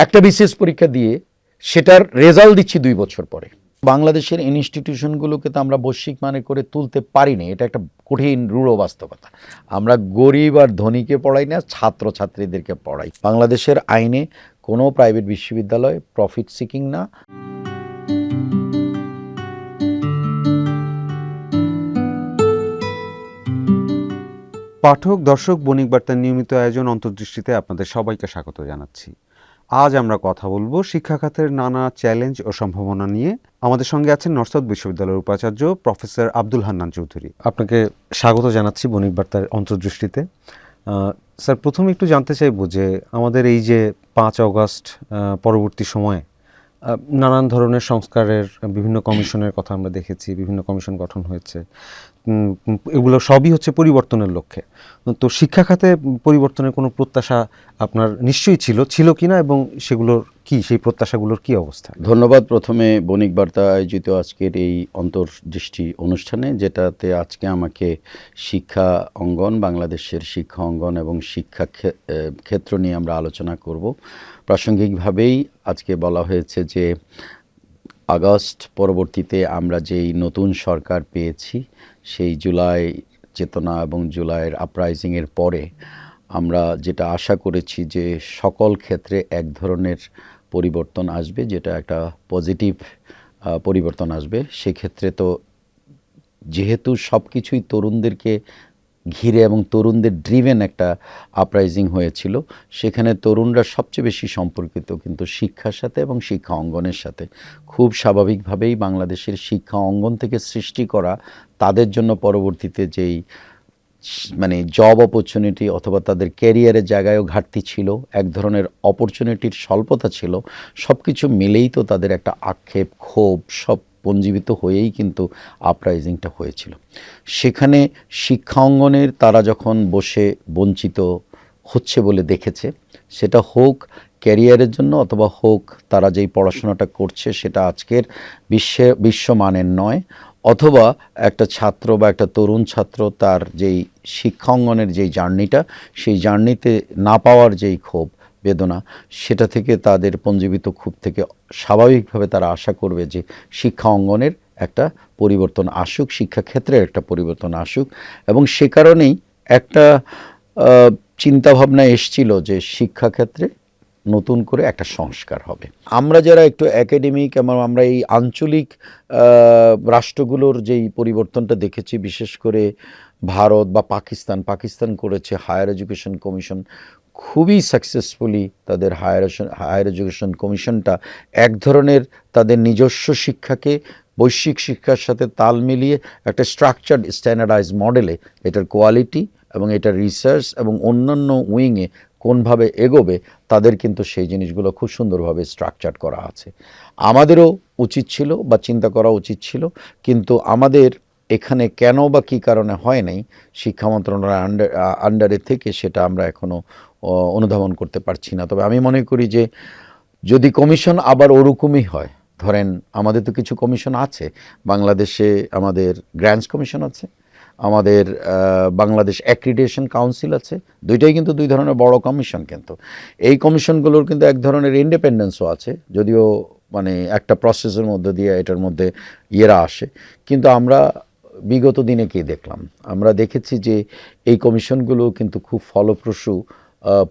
একটা বিশেষ পরীক্ষা দিয়ে সেটার রেজাল্ট দিচ্ছি 2 বছর পরে। বাংলাদেশের ইনস্টিটিউশনগুলোকে তো আমরা বৈশ্বিক মানে করে তুলতে পারিনি, এটা একটা কঠিন রূঢ় বাস্তবতা। আমরা গরিব আর ধনীকে পড়াই না, ছাত্রছাত্রীদেরকে পড়াই। বাংলাদেশের আইনে কোনো প্রাইভেট বিশ্ববিদ্যালয় প্রফিট সিকিং না। পাঠক, দর্শক, বণিক বার্তার নিয়মিত আয়োজন অন্তর্দৃষ্টিতে আপনাদের সবাইকে স্বাগত জানাচ্ছি। আজ আমরা কথা বলবো শিক্ষা খাতের নানা চ্যালেঞ্জ ও সম্ভাবনা নিয়ে। আমাদের সঙ্গে আছেন নর্থ সাউথ বিশ্ববিদ্যালয়ের উপাচার্য প্রফেসর আব্দুল হান্নান চৌধুরী। আপনাকে স্বাগত জানাচ্ছি বণিক বার্তার অন্তর্দৃষ্টিতে। স্যার, প্রথমে একটু জানতে চাইবো যে আমাদের এই যে 5 অগস্ট পরবর্তী সময়ে নানান ধরনের সংস্কারের বিভিন্ন কমিশনের কথা আমরা দেখেছি, বিভিন্ন কমিশন গঠন হয়েছে, এগুলো সবই হচ্ছে পরিবর্তনের লক্ষ্যে। তো শিক্ষা খাতে পরিবর্তনের কোনো প্রত্যাশা আপনার নিশ্চয়ই ছিল কিনা, এবং সেগুলোর কি, সেই প্রত্যাশাগুলোর কি অবস্থা? ধন্যবাদ প্রথমে বণিক বার্তা আয়োজিত আজকের এই অন্তর্দৃষ্টি অনুষ্ঠানে, যেটাতে আজকে আমাকে শিক্ষা অঙ্গন, বাংলাদেশের শিক্ষা অঙ্গন এবং শিক্ষা ক্ষেত্র নিয়ে আমরা আলোচনা করব। প্রাসঙ্গিকভাবেই আজকে বলা হয়েছে যে আগস্ট পরবর্তীতে আমরা যেই নতুন সরকার পেয়েছি, সেই জুলাই চেতনা এবং জুলাইয়ের আপরাইজিংয়ের পরে আমরা যেটা আশা করেছি যে সকল ক্ষেত্রে এক ধরনের পরিবর্তন আসবে, যেটা একটা পজিটিভ পরিবর্তন আসবে। সেক্ষেত্রে তো যেহেতু সব কিছুই তরুণদেরকে ঘিরে এবং তরুণদের ড্রিভেন একটা আপরাইজিং হয়েছিল, সেখানে তরুণরা সবচেয়ে বেশি সম্পর্কিত কিন্তু শিক্ষার সাথে এবং শিক্ষা অঙ্গনের সাথে। খুব স্বাভাবিকভাবেই বাংলাদেশের শিক্ষা অঙ্গন থেকে সৃষ্টি করা তাদের জন্য পরবর্তীতে যেই মানে জব অপরচুনিটি অথবা তাদের ক্যারিয়ারের জায়গায়ও ঘাটতি ছিল, এক ধরনের অপরচুনিটির স্বল্পতা ছিল, সব কিছু মিলেই তো তাদের একটা আক্ষেপ, ক্ষোভ সব পঞ্জীবিত হয়েই কিন্তু আপরাইজিংটা হয়েছিল। সেখানে শিক্ষা অঙ্গনের তারা যখন বসে বঞ্চিত হচ্ছে বলে দেখেছে, সেটা হোক ক্যারিয়ারের জন্য অথবা হোক তারা যেই পড়াশোনাটা করছে সেটা আজকের বিশ্বমানের নয়, অথবা একটা ছাত্র বা একটা তরুণ ছাত্র তার যেই শিক্ষা অঙ্গনের যেই জার্নিটা, সেই জার্নিতে না পাওয়ার যেই ক্ষোভ বেদনা, সেটা থেকে তাদের পঞ্জীবিত ক্ষোভ থেকে স্বাভাবিকভাবে তারা আশা করবে যে শিক্ষা অঙ্গনের একটা পরিবর্তন আসুক, শিক্ষাক্ষেত্রের একটা পরিবর্তন আসুক। এবং সে কারণেই একটা চিন্তাভাবনা এসছিল যে শিক্ষাক্ষেত্রে নতুন করে একটা সংস্কার হবে। আমরা যারা একটু একাডেমিক এবং আমরা এই আঞ্চলিক রাষ্ট্রগুলোর যেই পরিবর্তনটা দেখেছি, বিশেষ করে ভারত বা পাকিস্তান করেছে হায়ার এডুকেশন কমিশন খুবই সাকসেসফুলি। তাদের হায়ার এডুকেশন কমিশনটা এক ধরনের তাদের নিজস্ব শিক্ষাকে বৈশ্বিক শিক্ষার সাথে তাল মিলিয়ে একটা স্ট্রাকচার্ড স্ট্যান্ডার্ডাইজ মডেলে এটার কোয়ালিটি এবং এটার রিসার্চ এবং অন্যান্য উইংয়ে কোনভাবে এগোবে, তাদের কিন্তু সেই জিনিসগুলো খুব সুন্দরভাবে স্ট্রাকচার করা আছে। আমাদেরও উচিত ছিল বা চিন্তা করা উচিত ছিল, কিন্তু আমাদের এখানে কেন বা কী কারণে হয় নাই, শিক্ষা মন্ত্রণালয়ের আন্ডারে থেকে সেটা আমরা এখনও অনুধাবন করতে পারছি না। তবে আমি মনে করি যে যদি কমিশন আবার ওরকমই হয়, ধরেন আমাদের তো কিছু কমিশন আছে বাংলাদেশে, আমাদের গ্র্যান্টস কমিশন আছে, আমাদের বাংলাদেশ অ্যাক্রিডিটেশন কাউন্সিল আছে, দুইটাই কিন্তু দুই ধরনের বড় কমিশন। কিন্তু এই কমিশনগুলোর কিন্তু এক ধরনের ইন্ডিপেন্ডেন্সও আছে, যদিও মানে একটা প্রসেসের মধ্যে দিয়ে এটার মধ্যে ইয়েরা আসে। কিন্তু আমরা বিগত দিনে কি দেখলাম, আমরা দেখেছি যে এই কমিশনগুলো কিন্তু খুব ফলপ্রসূ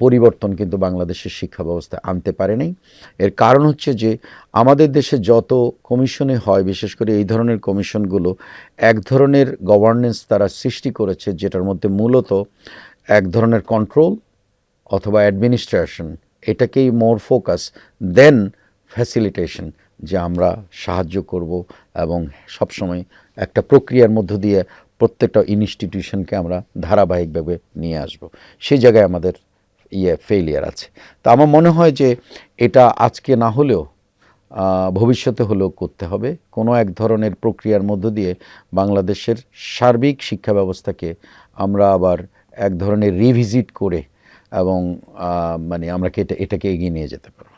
পরিবর্তন কিন্তু বাংলাদেশের শিক্ষা ব্যবস্থায় আনতে পারে নাই। এর কারণ হচ্ছে যে আমাদের দেশে যত কমিশনে হয়, বিশেষ করে এই ধরনের কমিশনগুলো এক ধরনের গভর্নেন্স তারা সৃষ্টি করেছে, যেটার মধ্যে মূলত এক ধরনের কন্ট্রোল অথবা অ্যাডমিনিস্ট্রেশন, এটাকেই মোর ফোকাস দেন ফ্যাসিলিটেশন, যে আমরা সাহায্য করব এবং সবসময় একটা প্রক্রিয়ার মধ্য দিয়ে প্রত্যেকটা ইনস্টিটিউশনকে আমরা ধারাবাহিকভাবে নিয়ে আসব। সেই জায়গায় আমাদের ফেইলিয়ার আছে। তা আমার মনে হয় যে এটা আজকে না হলেও ভবিষ্যতে হলেও করতে হবে। কোনো এক ধরনের প্রক্রিয়ার মধ্য দিয়ে বাংলাদেশের সার্বিক শিক্ষা ব্যবস্থাকে আমরা আবার এক ধরনের রিভিজিট করে এবং মানে আমরা এটাকে এগিয়ে নিয়ে যেতে পারব।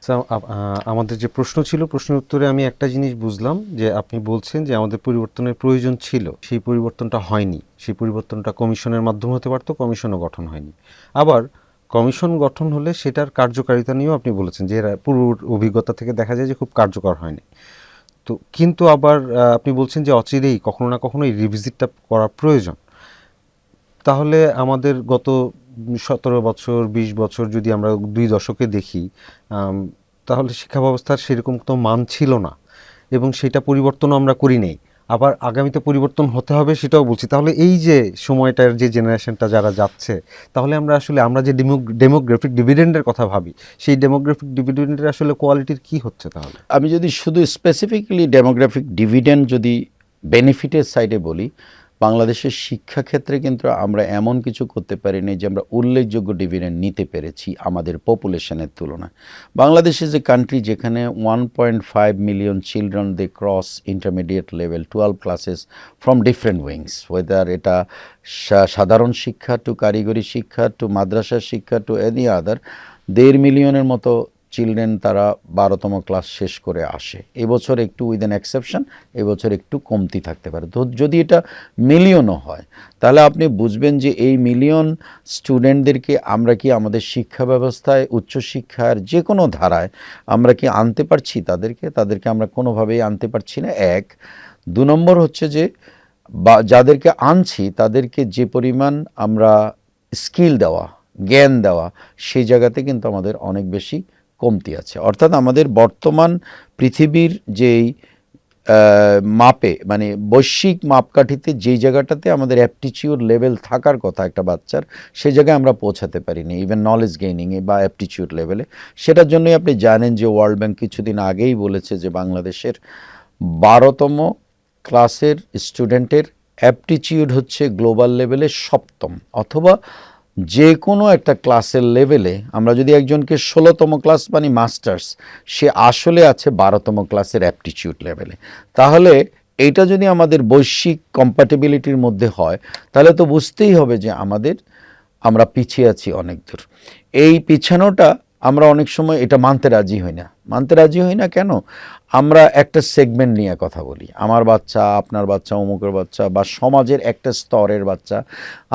আমাদের যে প্রশ্ন ছিল, প্রশ্নের উত্তরে আমি একটা জিনিস বুঝলাম, যে আপনি বলছেন যে আমাদের পরিবর্তনের প্রয়োজন ছিল, সেই পরিবর্তনটা হয়নি। সেই পরিবর্তনটা কমিশনের মাধ্যমে হতে পারতো, কমিশনও গঠন হয়নি। আবার কমিশন গঠন হলে সেটার কার্যকারিতা নিয়েও আপনি বলেছেন যে এর পূর্ব অভিজ্ঞতা থেকে দেখা যায় যে খুব কার্যকর হয়নি। তো কিন্তু আবার আপনি বলছেন যে অচিরেই কখনো না কখনো এই রিভিজিটটা করা প্রয়োজন। তাহলে আমাদের গত 17 বছর 20 বছর যদি আমরা 2 দশকে দেখি, আম, তাহলে শিক্ষা ব্যবস্থার সেরকম তো মান ছিল না এবং সেটা পরিবর্তনও আমরা করি নাই। আবার আগামীতে পরিবর্তন হতে হবে সেটাও বলছি। তাহলে এই যে সময়টার যে জেনারেশনটা যারা যাচ্ছে, তাহলে আমরা যে ডেমোগ্রাফিক ডিভিডেন্ডের কথা ভাবি, সেই ডেমোগ্রাফিক ডিভিডেন্ডের আসলে কোয়ালিটির কি হচ্ছে তাহলে? আমি যদি শুধু স্পেসিফিক্যালি ডেমোগ্রাফিক ডিভিডেন্ড যদি বেনিফিটের সাইডে বলি, বাংলাদেশের শিক্ষাক্ষেত্রে কিন্তু আমরা এমন কিছু করতে পারিনি যে আমরা উল্লেখযোগ্য ডিভিডেন্ড নিতে পেরেছি আমাদের পপুলেশনের তুলনায়। বাংলাদেশ ইজ এ কান্ট্রি যেখানে 1.5 million children they cross intermediate level 12 classes from different wings, whether এটা সাধারণ শিক্ষা টু কারিগরি শিক্ষা টু মাদ্রাসা শিক্ষা টু এনি আদার। 1.5 মিলিয়নের মতো চিলড্রেন তারা 12তম ক্লাস শেষ করে আসে। এবছর একটু উইথ অ্যান এক্সেপশন, এবছর একটু কমতি থাকতে পারে। তো যদি এটা মিলিয়নও হয়, তাহলে আপনি বুঝবেন যে এই মিলিয়ন স্টুডেন্টদেরকে আমরা কি আমাদের শিক্ষা ব্যবস্থায়, উচ্চশিক্ষার যে কোনো ধারায় আমরা কি আনতে পারছি? তাদেরকে আমরা কোনোভাবেই আনতে পারছি না। এক। 2 নম্বর হচ্ছে যে যাদেরকে আনছি তাদেরকে যে পরিমাণ আমরা স্কিল দেওয়া, জ্ঞান দেওয়া, সেই জায়গাতে কিন্তু আমাদের অনেক বেশি কমতি আছে। অর্থাৎ আমাদের বর্তমান পৃথিবীর যেই মাপে, মানে বৈশ্বিক মাপকাঠিতে যেই জায়গাটাতে আমাদের অ্যাপটিচিউড লেভেল থাকার কথা একটা বাচ্চার, সেই জায়গায় আমরা পৌঁছাতে পারিনি ইভেন নলেজ গেইনিংয়ে বা অ্যাপটিচিউড লেভেলে। সেটার জন্যই আপনি জানেন যে ওয়ার্ল্ড ব্যাংক কিছুদিন আগেই বলেছে যে বাংলাদেশের 12তম ক্লাসের স্টুডেন্টের অ্যাপটিচিউড হচ্ছে গ্লোবাল লেভেলে 7ম, অথবা যে কোনো একটা ক্লাসের লেভেলে আমরা যদি একজনকে 16তম ক্লাস মানে মাস্টার্স, সে আসলে আছে 12তম ক্লাসের অ্যাপটিচিউড লেভেলে। তাহলে এইটা যদি আমাদের বৈশ্বিক কম্প্যাটিবিলিটির মধ্যে হয়, তাহলে তো বুঝতেই হবে যে আমরা পিছিয়ে আছি অনেক দূর। এই পিছানোটা আমরা অনেক সময় এটা মানতে রাজি হই না। কেন? আমরা একটা সেগমেন্ট নিয়ে কথা বলি, আমার বাচ্চা, আপনার বাচ্চা, অমুকের বাচ্চা, বা সমাজের একটা স্তরের বাচ্চা।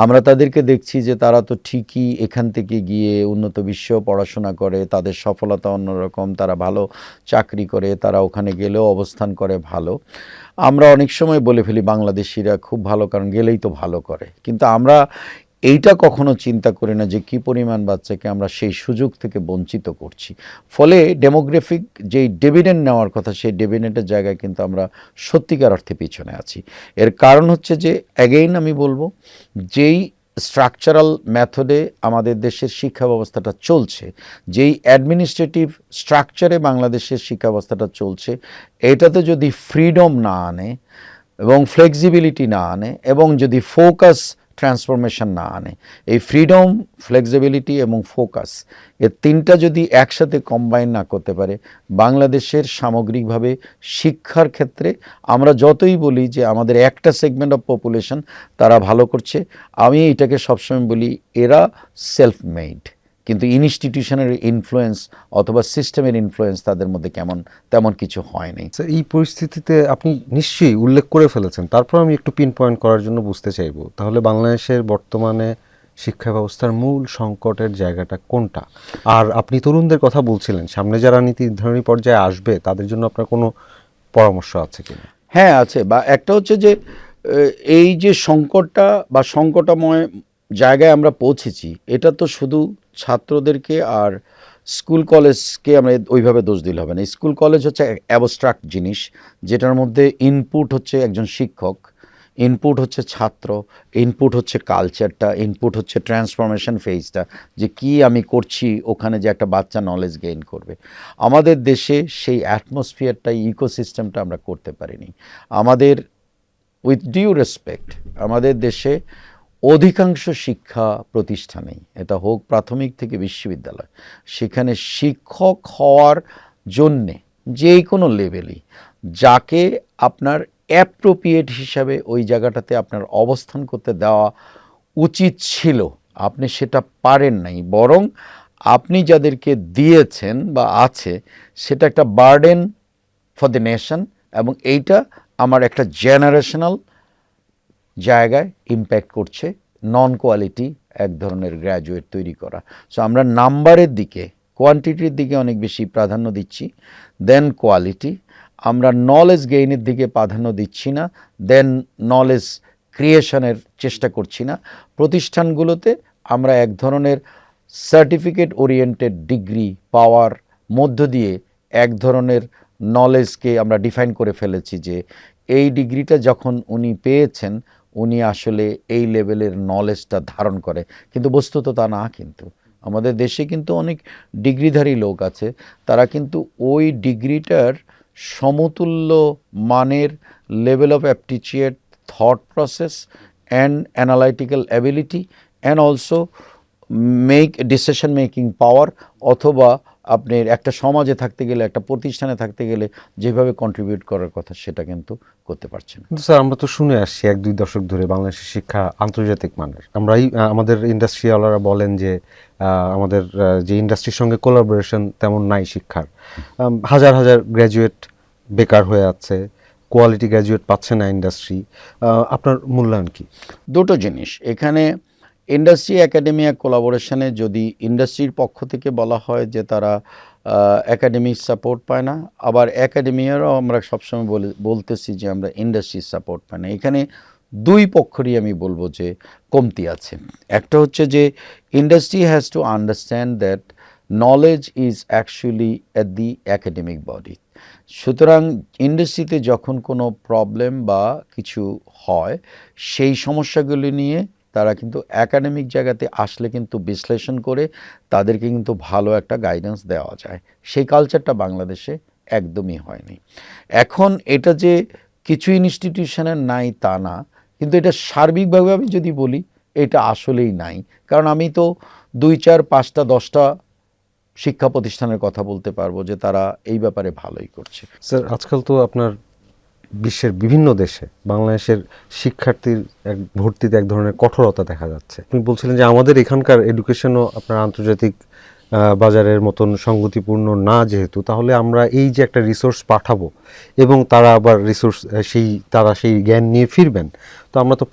আমরা তাদেরকে দেখছি যে তারা তো ঠিকই এখান থেকে গিয়ে উন্নত বিশ্বেও পড়াশোনা করে, তাদের সফলতা অন্যরকম, তারা ভালো চাকরি করে, তারা ওখানে গেলেও অবস্থান করে ভালো। আমরা অনেক সময় বলে ফেলি বাংলাদেশিরা খুব ভালো, কারণ গেলেই তো ভালো করে। কিন্তু আমরা এইটা কখনো চিন্তা করি না যে কী পরিমাণ বাচ্চাকে আমরা সেই সুযোগ থেকে বঞ্চিত করছি। ফলে ডেমোগ্রাফিক যেই ডিভিডেন্ড নেওয়ার কথা, সেই ডিভিডেন্ডের জায়গায় কিন্তু আমরা সত্যিকার অর্থে পিছনে আছি। এর কারণ হচ্ছে যে অ্যাগেইন আমি বলবো, যেই স্ট্রাকচারাল মেথডে আমাদের দেশের শিক্ষা ব্যবস্থাটা চলছে, যেই অ্যাডমিনিস্ট্রেটিভ স্ট্রাকচারে বাংলাদেশের শিক্ষা ব্যবস্থাটা চলছে, এটাতে যদি ফ্রিডম না আনে এবং ফ্লেক্সিবিলিটি না আনে, এবং যদি ফোকাস ট্রান্সফরমেশন না আনে, এই ফ্রিডম, ফ্লেক্সিবিলিটি এবং ফোকাস, এর তিনটা যদি একসাথে কম্বাইন না করতে পারে, বাংলাদেশের সামগ্রিকভাবে শিক্ষার ক্ষেত্রে আমরা যতই বলি যে আমাদের একটা সেগমেন্ট অফ পপুলেশন তারা ভালো করছে, আমি এটাকে সবসময় বলি এরা সেলফ মেড, কিন্তু ইনস্টিটিউশনের ইনফ্লুয়েন্স অথবা সিস্টেমের ইনফ্লুয়েন্স তাদের মধ্যে তেমন কিছু হয়নি। স্যার, এই পরিস্থিতিতে আপনি নিশ্চয়ই উল্লেখ করে ফেলেছেন, তারপর আমি একটু পিন পয়েন্ট করার জন্য বুঝতে চাইব, তাহলে বাংলাদেশের বর্তমানে শিক্ষা ব্যবস্থার মূল সংকটের জায়গাটা কোনটা? আর আপনি তরুণদের কথা বলছিলেন, সামনে যারা নীতি নির্ধারণী পর্যায়ে আসবে তাদের জন্য আপনার কোনো পরামর্শ আছে কিনা? হ্যাঁ আছে। বা একটা হচ্ছে যে এই যে সংকটটা বা সংকটাময় জায়গায় আমরা পৌঁছেছি, এটা তো শুধু ছাত্রদেরকে আর স্কুল কলেজকে আমরা ওইভাবে দোষ দিলে হবে না। স্কুল কলেজ হচ্ছে অ্যাবস্ট্রাক্ট জিনিস, যেটার মধ্যে ইনপুট হচ্ছে একজন শিক্ষক, ইনপুট হচ্ছে ছাত্র, ইনপুট হচ্ছে কালচারটা, ইনপুট হচ্ছে ট্রান্সফরমেশন ফেজটা, যে কি আমি করছি ওখানে, যে একটা বাচ্চা নলেজ গেইন করবে। আমাদের দেশে সেই অ্যাটমসফিয়ারটা, ইকোসিস্টেমটা আমরা করতে পারিনি। আমাদের, উইথ ডিউ রেসপেক্ট, আমাদের দেশে অধিকাংশ শিক্ষা প্রতিষ্ঠানেই, এটা হোক প্রাথমিক থেকে বিশ্ববিদ্যালয়, সেখানে শিক্ষক হওয়ার জন্যে যে কোনো লেভেলই যাকে আপনার অ্যাপ্রোপ্রিয়েট হিসাবে ওই জায়গাটাতে আপনার অবস্থান করতে দেওয়া উচিত ছিল, আপনি সেটা পারেন নাই, বরং আপনি যাদেরকে দিয়েছেন বা আছে, সেটা একটা বার্ডেন ফর দ্য নেশন, এবং এইটা আমার একটা জেনারেশনাল জায়গায় ইম্প্যাক্ট করছে নন কোয়ালিটি এক ধরনের গ্র্যাজুয়েট তৈরি করা। সো আমরা নাম্বারের দিকে, কোয়ান্টিটির দিকে অনেক বেশি প্রাধান্য দিচ্ছি, দেন কোয়ালিটি। আমরা নলেজ গেইনের দিকে প্রাধান্য দিচ্ছি না, দেন নলেজ ক্রিয়েশনের চেষ্টা করছি না। প্রতিষ্ঠানগুলোতে আমরা এক ধরনের সার্টিফিকেট ওরিয়েন্টেড ডিগ্রি পাওয়ার মধ্য দিয়ে এক ধরনের নলেজকে আমরা ডিফাইন করে ফেলেছি যে এই ডিগ্রিটা যখন উনি পেয়েছেন উনি আসলে এই লেভেলের নলেজটা ধারণ করে, কিন্তু বস্তুত তা না। কিন্তু আমাদের দেশে কিন্তু অনেক ডিগ্রিধারী লোক আছে, তারা কিন্তু ওই ডিগ্রিটার সমতুল্য মানের level of aptitude, thought process and analytical ability and also decision making power, অথবা আপনার একটা সমাজে থাকতে গেলে, একটা প্রতিষ্ঠানে থাকতে গেলে যেভাবে কন্ট্রিবিউট করার কথা সেটা কিন্তু করতে পারছে না। কিন্তু স্যার, আমরা তো শুনে আসছি 1-2 দশক ধরে বাংলাদেশের শিক্ষা আন্তর্জাতিক মানের। আমরাই আমাদের ইন্ডাস্ট্রিয়ালরা বলেন যে আমাদের যে ইন্ডাস্ট্রির সঙ্গে কোলাবোরেশন তেমন নাই শিক্ষার। হাজার হাজার গ্র্যাজুয়েট বেকার হয়ে আছে, কোয়ালিটি গ্র্যাজুয়েট পাচ্ছে না ইন্ডাস্ট্রি। আপনার মূল্যায়ন কি? দুটো জিনিস এখানে। ইন্ডাস্ট্রি একাডেমিয়া কোলাবোরেশনে যদি ইন্ডাস্ট্রির পক্ষ থেকে বলা হয় যে তারা একাডেমিক সাপোর্ট পায় না, আবার একাডেমিয়ারও আমরা সবসময় বলতেছি যে আমরা ইন্ডাস্ট্রির সাপোর্ট পাই না। এখানে দুই পক্ষেরই আমি বলবো যে কমতি আছে। একটা হচ্ছে যে industry has to understand that knowledge is actually at the academic body. সুতরাং ইন্ডাস্ট্রিতে যখন কোনো প্রবলেম বা কিছু হয়, সেই সমস্যাগুলি নিয়ে তারা কিন্তু একাডেমিক জায়গাতে আসলে কিন্তু বিশ্লেষণ করে তাদেরকে কিন্তু ভালো একটা গাইডেন্স দেওয়া যায়। সেই কালচারটা বাংলাদেশে একদমই হয়নি। এখন এটা যে কিছু ইনস্টিটিউশনের নাই তা না, কিন্তু এটা সার্বিকভাবে আমি যদি বলি এটা আসলেই নাই। কারণ আমি তো 2, 4, 5টা 10টা শিক্ষা প্রতিষ্ঠানের কথা বলতে পারবো যে তারা এই ব্যাপারে ভালোই করছে। স্যার, আজকাল তো আপনার বিশ্বের বিভিন্ন দেশে বাংলাদেশের শিক্ষার্থীর ভর্তিতে এক ধরনের কঠোরতা দেখা যাচ্ছে। আপনি বলছিলেন যে আমাদের এখানকার এডুকেশনও আপনার আন্তর্জাতিক বাজারের মতন সঙ্গতিপূর্ণ না, যেহেতু তাহলে আমরা এই যে একটা রিসোর্স পাঠাবো এবং তারা আবার তারা সেই জ্ঞান নিয়ে ফিরবেন, তো আমরা তো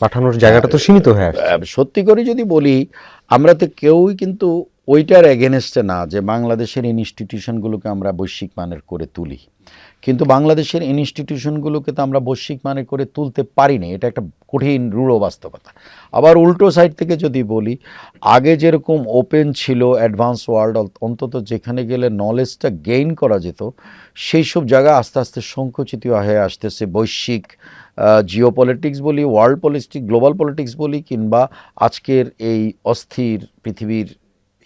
পাঠানোর জায়গাটা তো সীমিত হয়ে আসছে। সত্যি করে যদি বলি, আমরা তো কেউই কিন্তু ওইটার এগেনস্টে না যে বাংলাদেশের ইনস্টিটিউশনগুলোকে আমরা বৈশ্বিক মানের করে তুলি, কিন্তু বাংলাদেশের ইনস্টিটিউশনগুলোকে তো আমরা বৈশ্বিক মানের করে তুলতে পারিনি। এটা একটা কঠিন রূঢ় বাস্তবতা। আবার উল্টো সাইড থেকে যদি বলি, আগে যেরকম ওপেন ছিল অ্যাডভান্স ওয়ার্ল্ড, অন্তত যেখানে গেলে নলেজটা গেইন করা যেত, সেই সব জায়গা আস্তে আস্তে সংকুচিত হয়ে আসতেছে। বৈশ্বিক জিওপলিটিক্স বলি, ওয়ার্ল্ড পলিটিক্স, গ্লোবাল পলিটিক্স বলি, কিংবা আজকের এই অস্থির পৃথিবীর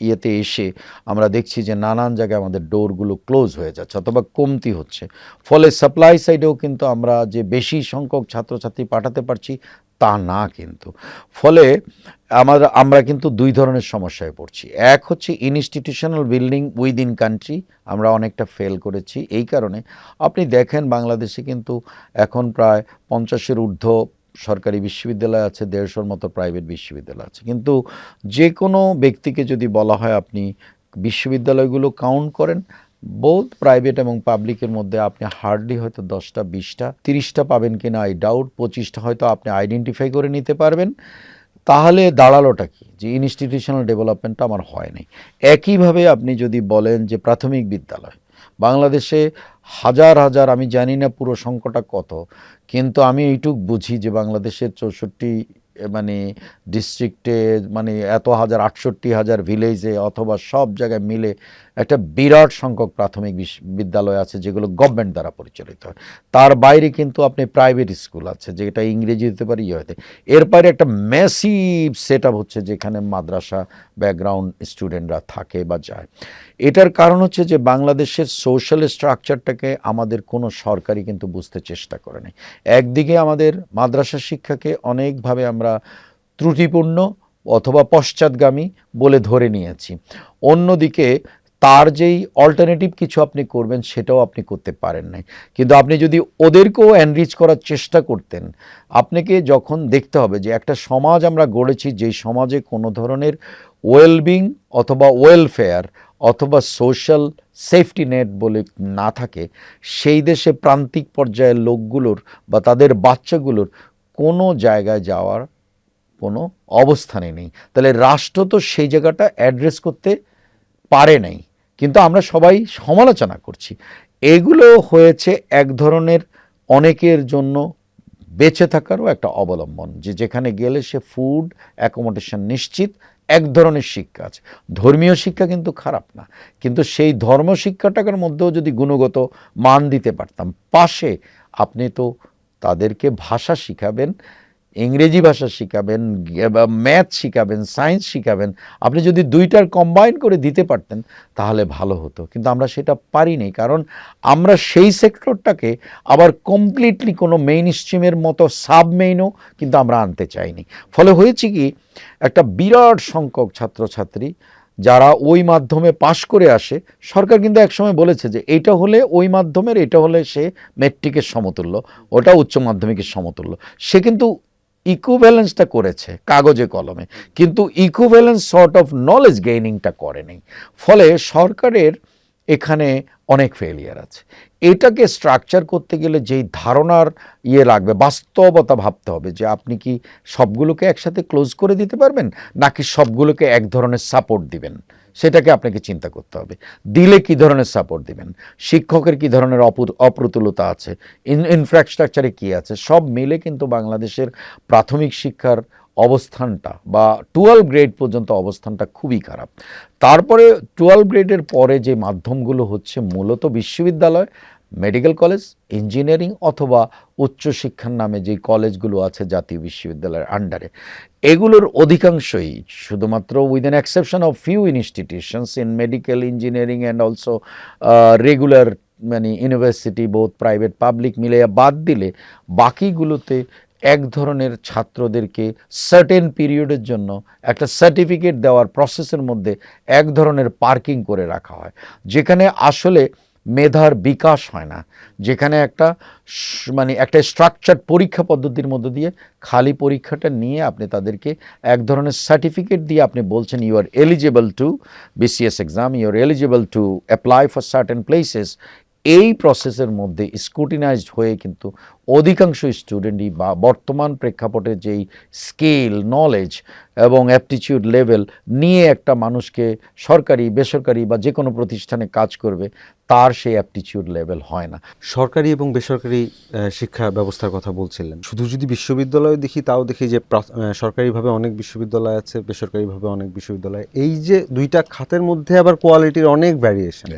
ইয়েতে এসে আমরা দেখছি যে নানান জায়গায় আমাদের ডোরগুলো ক্লোজ হয়ে যাচ্ছে অথবা কমতি হচ্ছে। ফলে সাপ্লাই সাইডেও কিন্তু আমরা যে বেশি সংখ্যক ছাত্রছাত্রী পাঠাতে পারছি তা না। কিন্তু ফলে আমরা কিন্তু দুই ধরনের সমস্যায় পড়ছি। এক হচ্ছে ইনস্টিটিউশনাল বিল্ডিং উইদিন কান্ট্রি, আমরা অনেকটা ফেল করেছি। এই কারণে আপনি দেখেন বাংলাদেশে কিন্তু এখন প্রায় 50-এর ঊর্ধ্ব সরকারি বিশ্ববিদ্যালয় আছে, 150-র মতো প্রাইভেট বিশ্ববিদ্যালয় আছে। কিন্তু যে কোনো ব্যক্তিকে যদি বলা হয় আপনি বিশ্ববিদ্যালয়গুলো কাউন্ট করেন, বোথ প্রাইভেট এবং পাবলিকের মধ্যে আপনি হার্ডলি হয়তো 10টা, 20টা, 30টা পাবেন কিনা আই ডাউট। 25টা হয়তো আপনি আইডেন্টিফাই করে নিতে পারবেন। তাহলে দাঁড়ালোটা কি? যে ইনস্টিটিউশনাল ডেভেলপমেন্টটা আমার হয় নাই। একইভাবে আপনি যদি বলেন যে প্রাথমিক বিদ্যালয়, বাংলাদেশে হাজার হাজার, আমি জানি না পুরো সংখ্যাটা কত, কিন্তু আমি এইটুক বুঝি যে বাংলাদেশের 64 ডিস্ট্রিক্টে এত হাজার, 68,000 ভিলেজে অথবা সব জায়গায় মিলে একটা বিরাট সংখ্যক প্রাথমিক বিদ্যালয় আছে যেগুলো গভর্নমেন্ট দ্বারা পরিচালিত হয়। তার বাইরে কিন্তু আপনি প্রাইভেট স্কুল আছে, যেটা ইংরেজি হতে পারে, হতে এর বাইরে একটা ম্যাসিভ সেট আপ হচ্ছে যেখানে মাদ্রাসা ব্যাকগ্রাউন্ড স্টুডেন্টরা থাকে বা যায়। এটার কারণ হচ্ছে যে বাংলাদেশের সোশ্যাল স্ট্রাকচারটাকে আমাদের কোনো সরকারই কিন্তু বুঝতে চেষ্টা করে নাই। একদিকে আমাদের মাদ্রাসা শিক্ষাকে অনেকভাবে আমরা ত্রুটিপূর্ণ অথবা পশ্চাৎগামী বলে ধরে নিয়েছি, অন্যদিকে তার যেই অল্টারনেটিভ কিছু আপনি করবেন সেটাও আপনি করতে পারেন নাই। কিন্তু আপনি যদি ওদেরকেও এনরিচ করার চেষ্টা করতেন, আপনাকে যখন দেখতে হবে যে একটা সমাজ আমরা গড়েছি, যেই সমাজে কোনো ধরনের ওয়েলবিং অথবা ওয়েলফেয়ার অথবা সোশ্যাল সেফটি নেট বলে না থাকে, সেই দেশে প্রান্তিক পর্যায়ের লোকগুলোর বা তাদের বাচ্চাগুলোর কোনো জায়গায় যাওয়ার কোনো অবস্থানে নেই। তাহলে রাষ্ট্র তো সেই জায়গাটা অ্যাড্রেস করতে পারে নাই, কিন্তু আমরা সবাই সমালোচনা করছি। এগুলো হয়েছে এক ধরনের অনেকের জন্য বেঁচে থাকারও একটা অবলম্বন, যে যেখানে গেলে সে ফুড অ্যাকোমোডেশন নিশ্চিত, এক ধরনের শিক্ষা আছে। ধর্মীয় শিক্ষা কিন্তু খারাপ না, কিন্তু সেই ধর্ম শিক্ষাটার মধ্যেও যদি গুণগত মান দিতে পারতাম, পাশে আপনি তো তাদেরকে ভাষা শিখাবেন, ইংরেজি ভাষা শিখাবেন, ম্যাথ শিখাবেন, সায়েন্স শিখাবেন, আপনি যদি দুইটার কম্বাইন করে দিতে পারতেন তাহলে ভালো হতো। কিন্তু আমরা সেটা পারিনি, কারণ আমরা সেই সেক্টরটাকে আবার কমপ্লিটলি কোনো মেইন স্ট্রিমের মতো সাব মেইনও কিন্তু আমরা আনতে চাইনি। ফলে হয়েছে কি, একটা বিরাট সংখ্যক ছাত্রছাত্রী যারা ওই মাধ্যমে পাশ করে আসে, সরকার কিন্তু একসময় বলেছে যে এটা হলে ওই মাধ্যমের, এটা হলে সে মেট্রিকের সমতুল্য, ওটা উচ্চ মাধ্যমিকের সমতুল্য, সে কিন্তু ইকুইভ্যালেন্সটা করেছে কাগজে কলমে, কিন্তু ইকুইভ্যালেন্স সর্ট অফ নলেজ গেইনিংটা করেনি। ফলে সরকারের এখানে অনেক ফেলিয়ার আছে। এটাকে স্ট্রাকচার করতে গেলে যেই ধারণার লাগবে, বাস্তবতা ভাবতে হবে যে আপনি কি সবগুলোকে একসাথে ক্লোজ করে দিতে পারবেন, নাকি সবগুলোকে এক ধরনের সাপোর্ট দিবেন, সেটাকে আপনাকে চিন্তা করতে হবে। দিলে কি ধরনের সাপোর্ট দিবেন, শিক্ষকের কি ধরনের অপ্রতুলতা আছে, ইনফ্রাস্ট্রাকচারে কি আছে, সব মিলে কিন্তু বাংলাদেশের প্রাথমিক শিক্ষার অবস্থানটা বা 12 গ্রেড পর্যন্ত অবস্থানটা খুবই খারাপ। তারপরে 12 গ্রেডের পরে যে মাধ্যমগুলো হচ্ছে মূলত বিশ্ববিদ্যালয়, মেডিকেল কলেজ, ইঞ্জিনিয়ারিং অথবা উচ্চশিক্ষার নামে যে কলেজগুলো আছে জাতীয় বিশ্ববিদ্যালয়ের আন্ডারে, এগুলোর অধিকাংশই শুধুমাত্র with an exception of few institutions in medical, engineering and also regular মানে ইউনিভার্সিটি, বোথ প্রাইভেট পাবলিক মিলে বাদ দিলে বাকিগুলোতে এক ধরনের ছাত্রদেরকে সার্টেন পিরিয়ডের জন্য একটা সার্টিফিকেট দেওয়ার প্রসেসের মধ্যে এক ধরনের পার্কিং করে রাখা হয়, যেখানে আসলে মেধার বিকাশ হয় না, যেখানে একটা মানে একটা স্ট্রাকচার্ড পরীক্ষা পদ্ধতির মধ্য দিয়ে খালি পরীক্ষাটা নিয়ে আপনি তাদেরকে এক ধরনের সার্টিফিকেট দিয়ে আপনি বলছেন you are eligible to BCS exam, you are eligible to apply for certain places. এই প্রসেসের মধ্যে স্ক্রুটিনাইজড হয়ে কিন্তু অধিকাংশ স্টুডেন্টই বা বর্তমান প্রেক্ষাপটে যেই স্কিল, নলেজ এবং অ্যাপটিটিউড লেভেল নিয়ে একটা মানুষকে সরকারি, বেসরকারি বা যে কোনো প্রতিষ্ঠানে কাজ করবে, তার সেই অ্যাপটিটিউড লেভেল হয় না। সরকারি এবং বেসরকারি শিক্ষা ব্যবস্থার কথা বলছিলেন, শুধু যদি বিশ্ববিদ্যালয় দেখি তাও দেখি যে সরকারিভাবে অনেক বিশ্ববিদ্যালয় আছে, বেসরকারিভাবে অনেক বিশ্ববিদ্যালয়। এই যে দুইটা খাতের মধ্যে আবার কোয়ালিটির অনেক ভ্যারিয়েশন।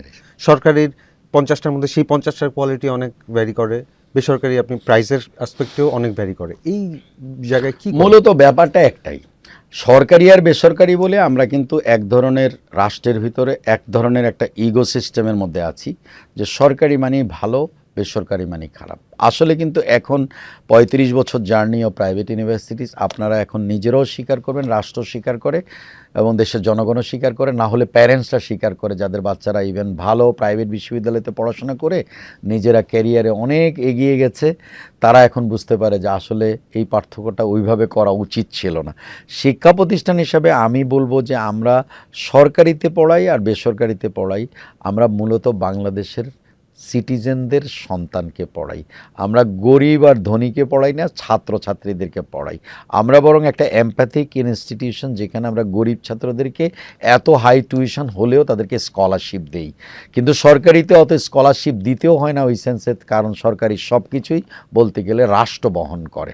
সরকারির 50টার মধ্যে সেই 50টার কোয়ালিটি অনেক ভ্যারি করে, বেসরকারি আপনি প্রাইসের অ্যাসপেক্টেও অনেক ভ্যারি করে। এই জায়গায় কি মূলত ব্যাপারটা একটাই, সরকারি আর বেসরকারি বলে আমরা কিন্তু এক ধরনের রাষ্ট্রের ভিতরে এক ধরনের একটা ইগো সিস্টেমের মধ্যে আছি, যে সরকারি মানেই ভালো, বেসরকারি মানেই খারাপ। আসলে কিন্তু এখন 35 বছর জার্নি ও প্রাইভেট ইউনিভার্সিটিস, আপনারা এখন নিজেরাও স্বীকার করবেন, রাষ্ট্র স্বীকার করে এবং দেশের জনগণও স্বীকার করে, না হলে প্যারেন্টসরা স্বীকার করে, যাদের বাচ্চারা ইভেন ভালো প্রাইভেট বিশ্ববিদ্যালয়তে পড়াশোনা করে নিজেরা ক্যারিয়ারে অনেক এগিয়ে গেছে, তারা এখন বুঝতে পারে যে আসলে এই পার্থক্যটা ওইভাবে করা উচিত ছিল না। শিক্ষা প্রতিষ্ঠান হিসাবে আমি বলবো যে আমরা সরকারিতে পড়াই আর বেসরকারিতে পড়াই, আমরা মূলত বাংলাদেশের সিটিজেনদের সন্তানকে পড়াই। আমরা গরিব আর ধনীকে পড়াই না, ছাত্রছাত্রীদেরকে পড়াই। আমরা বরং একটা এমপ্যাথিক ইনস্টিটিউশন, যেখানে আমরা গরিব ছাত্রদেরকে এত হাই টিউশন হলেও তাদেরকে স্কলারশিপ দেই। কিন্তু সরকারিতে অত স্কলারশিপ দিতেও হয় না ওই সেন্সে, কারণ সরকারি সব কিছুই বলতে গেলে রাষ্ট্র বহন করে।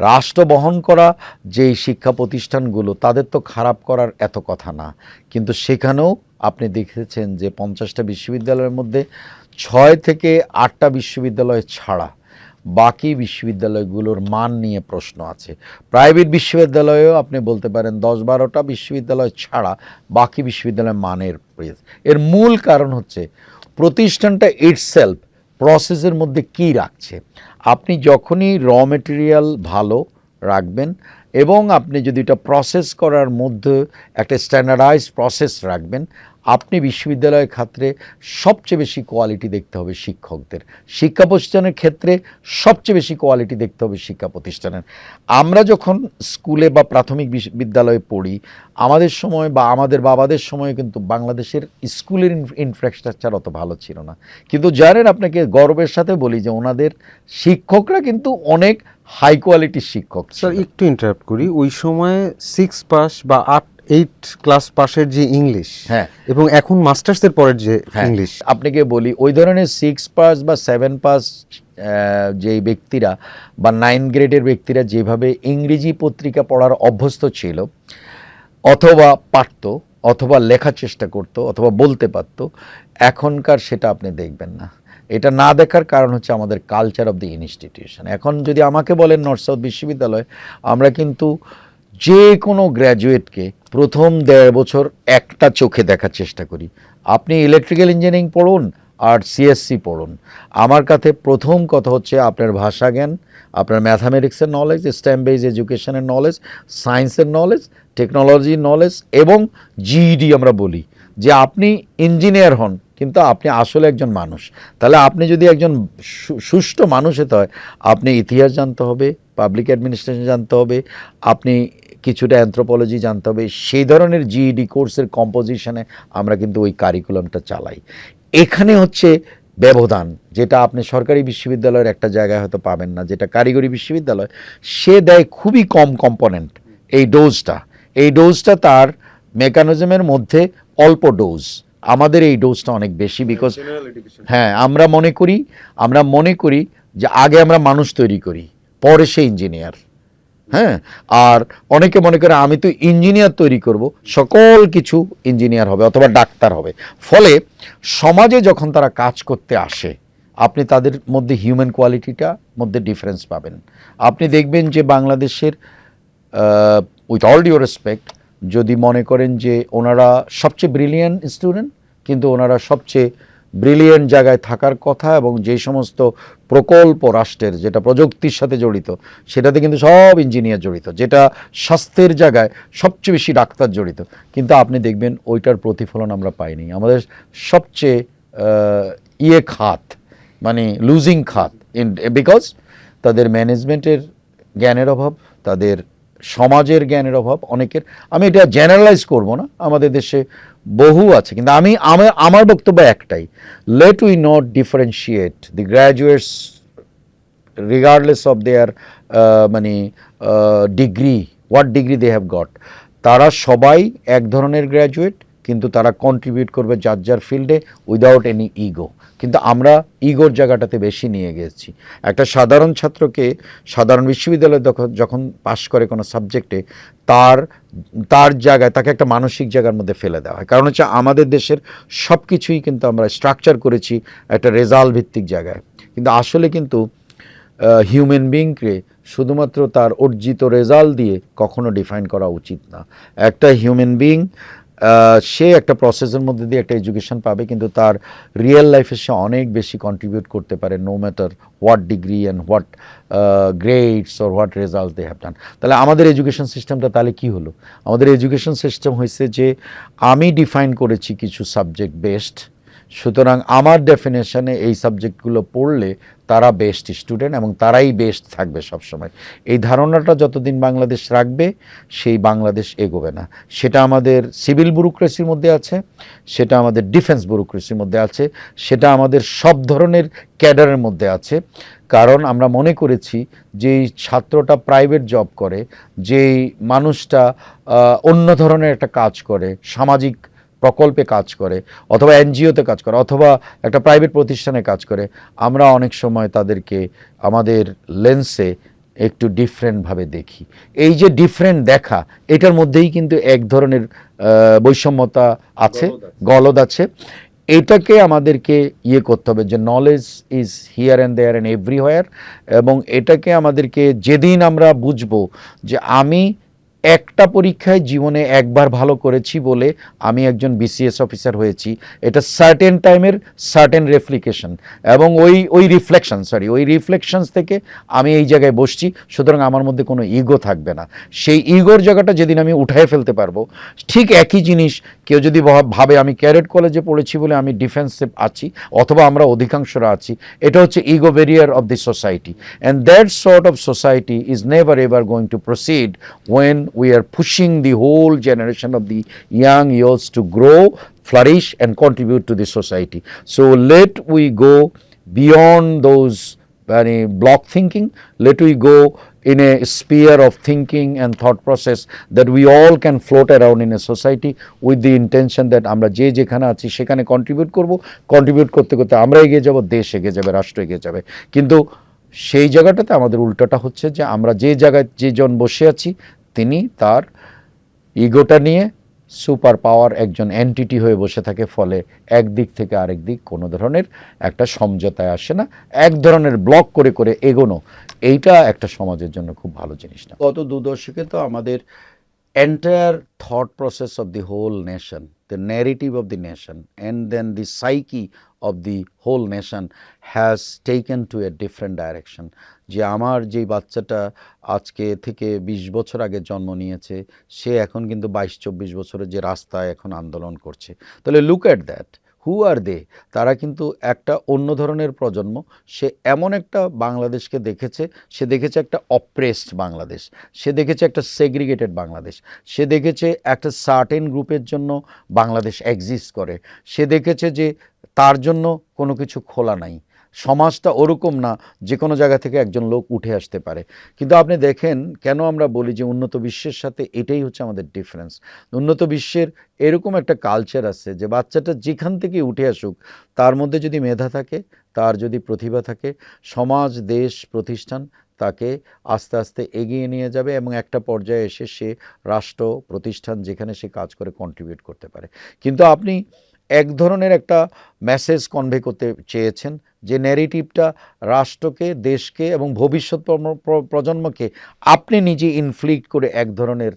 রাষ্ট্র বহন করা যেই শিক্ষা প্রতিষ্ঠানগুলো, তাদের তো খারাপ করার এত কথা না, কিন্তু সেখানেও আপনি দেখেছেন যে 50টা বিশ্ববিদ্যালয়ের মধ্যে 6 থেকে 8টা বিশ্ববিদ্যালয় ছাড়া বাকি বিশ্ববিদ্যালয়গুলোর মান নিয়ে প্রশ্ন আছে। প্রাইভেট বিশ্ববিদ্যালয়েও আপনি বলতে পারেন 10-12টা বিশ্ববিদ্যালয় ছাড়া বাকি বিশ্ববিদ্যালয়ের মানের এর মূল কারণ হচ্ছে প্রতিষ্ঠানটা ইটসেলফ প্রসেসের মধ্যে কি রাখছে। আপনি যখনই র মেটেরিয়াল ভালো রাখবেন এবং আপনি যদি এটা প্রসেস করার মধ্যে একটা স্ট্যান্ডার্ডাইজড প্রসেস রাখবেন, আপনি বিশ্ববিদ্যালয়ের ক্ষেত্রে সবচেয়ে বেশি কোয়ালিটি দেখতে হবে শিক্ষকদের, শিক্ষা প্রতিষ্ঠানের ক্ষেত্রে সবচেয়ে বেশি কোয়ালিটি দেখতে হবে শিক্ষা প্রতিষ্ঠানের। আমরা যখন স্কুলে বা প্রাথমিক বিদ্যালয়ে পড়ি, আমাদের সময় বা আমাদের বাবাদের সময় কিন্তু বাংলাদেশের স্কুলের ইনফ্রাস্ট্রাকচার অত ভালো ছিল না, কিন্তু জানেন, আপনাকে গর্বের সাথে বলি যে ওনাদের শিক্ষকরা কিন্তু অনেক হাই কোয়ালিটির শিক্ষক স্যার ছিল। একটু ইন্টারাপ্ট করি, ওই সময় 6 পাস বা 8 ক্লাস পাশের যে ইংলিশ, হ্যাঁ। এবং এখন মাস্টার্সের পরের যে হ্যাঁ, ইংলিশ, আপনাকে বলি ওই ধরনের 6 পাস বা 7 পাস যেই ব্যক্তিরা বা 9 গ্রেডের ব্যক্তিরা যেভাবে ইংরেজি পত্রিকা পড়ার অভ্যস্ত ছিল, অথবা পারত, অথবা লেখার চেষ্টা করত, অথবা বলতে পারত, এখনকার সেটা আপনি দেখবেন না। এটা না দেখার কারণ হচ্ছে আমাদের কালচার অফ দ্য ইনস্টিটিউশন। এখন যদি আমাকে বলেন নর্থ সাউথ বিশ্ববিদ্যালয়, আমরা কিন্তু যে কোনো গ্র্যাজুয়েটকে প্রথম 1.5 বছর একটা চোখে দেখার চেষ্টা করি। আপনি ইলেকট্রিক্যাল ইঞ্জিনিয়ারিং পড়ুন আর সিএসসি পড়ুন, আমার কাছে প্রথম কথা হচ্ছে আপনার ভাষা জ্ঞান, আপনার ম্যাথামেটিক্সের নলেজ, স্ট্যাম্প বেজ এডুকেশনের নলেজ, সায়েন্সের নলেজ, টেকনোলজির নলেজ, এবং জিইডি আমরা বলি যে আপনি ইঞ্জিনিয়ার হন কিন্তু আপনি আসলে একজন মানুষ। তাহলে আপনি যদি একজন সুষ্ঠু মানুষ হতে হয়, আপনি ইতিহাস জানতে হবে, পাবলিক অ্যাডমিনিস্ট্রেশন জানতে হবে, আপনি কিছুটা অ্যানথ্রোপোলজি জানতে হবে। সেই ধরনের জিইডি কোর্সের কম্পোজিশনে আমরা কিন্তু ওই কারিকুলামটা চালাই। এখানে হচ্ছে ব্যবধান, যেটা আপনি সরকারি বিশ্ববিদ্যালয়ের একটা জায়গায় হয়তো পাবেন না, যেটা কারিগরি বিশ্ববিদ্যালয় সে দেয় খুবই কম কম্পোনেন্ট। এই ডোজটা তার মেকানিজমের মধ্যে অল্প ডোজ, আমাদের এই ডোজটা অনেক বেশি। বিকজ হ্যাঁ, আমরা মনে করি যে আগে আমরা মানুষ তৈরি করি, পরে সে ইঞ্জিনিয়ার। হ্যাঁ, আর অনেকে মনে করে আমি তো ইঞ্জিনিয়ার তৈরি করব, সকল কিছু ইঞ্জিনিয়ার হবে অথবা ডাক্তার হবে। ফলে সমাজে যখন তারা কাজ করতে আসে, আপনি তাদের মধ্যে হিউম্যান কোয়ালিটিটা মধ্যে ডিফারেন্স পাবেন। আপনি দেখবেন যে বাংলাদেশের, উইথ অল ডিউ রেসপেক্ট, যদি মনে করেন যে ওনারা সবচেয়ে ব্রিলিয়ান্ট স্টুডেন্ট, কিন্তু ওনারা সবচেয়ে ব্রিলিয়ান্ট জায়গায় থাকার কথা, এবং যে সমস্ত প্রকল্প রাষ্ট্রের যেটা প্রযুক্তির সাথে জড়িত সেটাতে কিন্তু সব ইঞ্জিনিয়ার জড়িত, যেটা স্বাস্থ্যের জায়গায় সবচেয়ে বেশি ডাক্তার জড়িত, কিন্তু আপনি দেখবেন ওইটার প্রতিফলন আমরা পাইনি। আমাদের সবচেয়ে খাত, মানে লুজিং খাত, বিকজ তাদের ম্যানেজমেন্টের জ্ঞানের অভাব, তাদের সমাজের জ্ঞানের অভাব অনেকের। আমি এটা জেনারেলাইজ করব না, আমাদের দেশে বহু আছে, কিন্তু আমার বক্তব্য একটাই, let we not differentiate the graduates regardless of their degree, what degree they have got. তারা সবাই এক ধরনের গ্র্যাজুয়েট, কিন্তু তারা কন্ট্রিবিউট করবে যার যার ফিল্ডে উইদাউট এনি ইগো। কিন্তু আমরা ইগোর জায়গাটাতে বেশি নিয়ে গেছি। একটা সাধারণ ছাত্রকে সাধারণ বিশ্ববিদ্যালয়ে যখন পাশ করে কোনো সাবজেক্টে, তার জায়গায় তাকে একটা মানসিক জায়গার মধ্যে ফেলে দেওয়া হয়। কারণ হচ্ছে আমাদের দেশের সব কিছুই কিন্তু আমরা স্ট্রাকচার করেছি একটা রেজাল্ট ভিত্তিক জায়গায়, কিন্তু আসলে কিন্তু হিউম্যান বিংকে শুধুমাত্র তার অর্জিত রেজাল্ট দিয়ে কখনো ডিফাইন করা উচিত না। একটা হিউম্যান বিং সে একটা প্রসেসের মধ্যে দিয়ে একটা এডুকেশন পাবে, কিন্তু তার রিয়েল লাইফে সে অনেক বেশি কন্ট্রিবিউট করতে পারে, no matter what degree and what grades or what result they have done. তাহলে আমাদের এডুকেশন সিস্টেমটা তাহলে কি হলো? আমাদের এডুকেশন সিস্টেম হয়েছে যে আমি ডিফাইন করেছি কিছু সাবজেক্ট বেস্ট, সুতরাং আমার ডেফিনেশনে এই সাবজেক্টগুলো পড়লে তারা বেস্ট স্টুডেন্ট এবং তারাই বেস্ট থাকবে সবসময়। এই ধারণাটা যতদিন বাংলাদেশ রাখবে, সেই বাংলাদেশ এগোবে না। সেটা আমাদের সিভিল ব্যুরোক্রেসির মধ্যে আছে, সেটা আমাদের ডিফেন্স ব্যুরোক্রেসির মধ্যে আছে, সেটা আমাদের সব ধরনের ক্যাডারের মধ্যে আছে। কারণ আমরা মনে করেছি যেই ছাত্রটা প্রাইভেট জব করে, যেই মানুষটা অন্য ধরনের একটা কাজ করে, সামাজিক প্রকল্পে কাজ করে, অথবা এনজিওতে কাজ করে, অথবা একটা প্রাইভেট প্রতিষ্ঠানে কাজ করে, আমরা অনেক সময় তাদেরকে আমাদের লেন্সে একটু ডিফারেন্টভাবে দেখি। এই যে ডিফারেন্ট দেখা, এটার মধ্যেই কিন্তু এক ধরনের বৈষম্যতা আছে, গলদ আছে। এটাকে আমাদেরকে করতে হবে যে knowledge is here and there and everywhere, এবং এটাকে আমাদেরকে যেদিন আমরা বুঝবো যে আমি একটা পরীক্ষায় জীবনে একবার ভালো করেছি বলে আমি একজন বিসিএস অফিসার হয়েছি, এটা সার্টেন টাইমের সার্টেন রেফ্লিকেশন, এবং ওই রিফ্লেকশনস থেকে আমি এই জায়গায় বসছি, সুতরাং আমার মধ্যে কোনো ইগো থাকবে না। সেই ইগোর জায়গাটা যেদিন আমি উঠায় ফেলতে পারবো, ঠিক একই জিনিস কেউ যদি ভাবে আমি ক্যাডেট কলেজে পড়েছি বলে আমি ডিফেন্সে আছি, অথবা আমরা অধিকাংশরা আছি, এটা হচ্ছে ego barrier of the society, and that sort of society is never ever going to proceed when we are pushing the whole generation of the young youths to grow, flourish and contribute to the society. So let we go beyond those মানে block thinking, let we go in a sphere of thinking and thought process that we all can float around in a society with the intention that আমরা যে যেখানে আছি সেখানে contribute করতে করতে আমরা এগিয়ে যাব, দেশ এগিয়ে যাবে, রাষ্ট্র এগিয়ে যাবে। কিন্তু সেই জায়গাটাতে আমাদের উল্টোটা হচ্ছে যে আমরা যে জায়গায় যেজন বসে আছি তিনি তার ইগোটা নিয়ে সুপার পাওয়ার একজন এন্টিটি হয়ে বসে থাকে, ফলে একদিক থেকে আরেক দিক কোনো ধরনের একটা সমঝোতায় আসে না, এক ধরনের ব্লক করে করে এগোনো, এইটা একটা সমাজের জন্য খুব ভালো জিনিস না। গত 2 দশকে তো আমাদের entire thought process of the whole nation, the narrative of the nation, and then the psyche of the whole nation has taken to a different direction. যে আমার যেই বাচ্চাটা আজকে থেকে 20 বছর আগে জন্ম নিয়েছে, সে এখন কিন্তু 22-24 বছরের যে রাস্তায় এখন আন্দোলন করছে, তাহলে লুক অ্যাট দ্যাট, হু আর দে? তারা কিন্তু একটা অন্য ধরনের প্রজন্ম। সে এমন একটা বাংলাদেশকে দেখেছে, সে দেখেছে একটা অপ্রেসড বাংলাদেশ, সে দেখেছে একটা সেগ্রিগেটেড বাংলাদেশ, সে দেখেছে একটা সার্টেন গ্রুপের জন্য বাংলাদেশ এক্সিস্ট করে, সে দেখেছে যে তার জন্য কোনো কিছু খোলা নাই, সমাজটা ওরকম না যে কোনো জায়গা থেকে একজন লোক উঠে আসতে পারে। কিন্তু আপনি দেখেন, কেন আমরা বলি যে উন্নত বিশ্বের সাথে এটাই হচ্ছে আমাদের ডিফারেন্স। উন্নত বিশ্বের এরকম একটা কালচার আছে যে বাচ্চাটা যেখান থেকে উঠে আসুক, তার মধ্যে যদি মেধা থাকে, তার যদি প্রতিভা থাকে, সমাজ, দেশ, প্রতিষ্ঠান তাকে আস্তে আস্তে এগিয়ে নিয়ে যাবে এবং একটা পর্যায়ে এসে সে রাষ্ট্র, প্রতিষ্ঠান যেখানে সে কাজ করে কন্ট্রিবিউট করতে পারে। কিন্তু আপনি এক ধরনের একটা মেসেজ কনভে করতে চেয়েছেন যে ন্যারেটিভটা রাষ্ট্রকে, দেশকে এবং ভবিষ্যৎ প্রজন্মকে আপনি নিজে ইনফ্লিক্ট করে এক ধরনের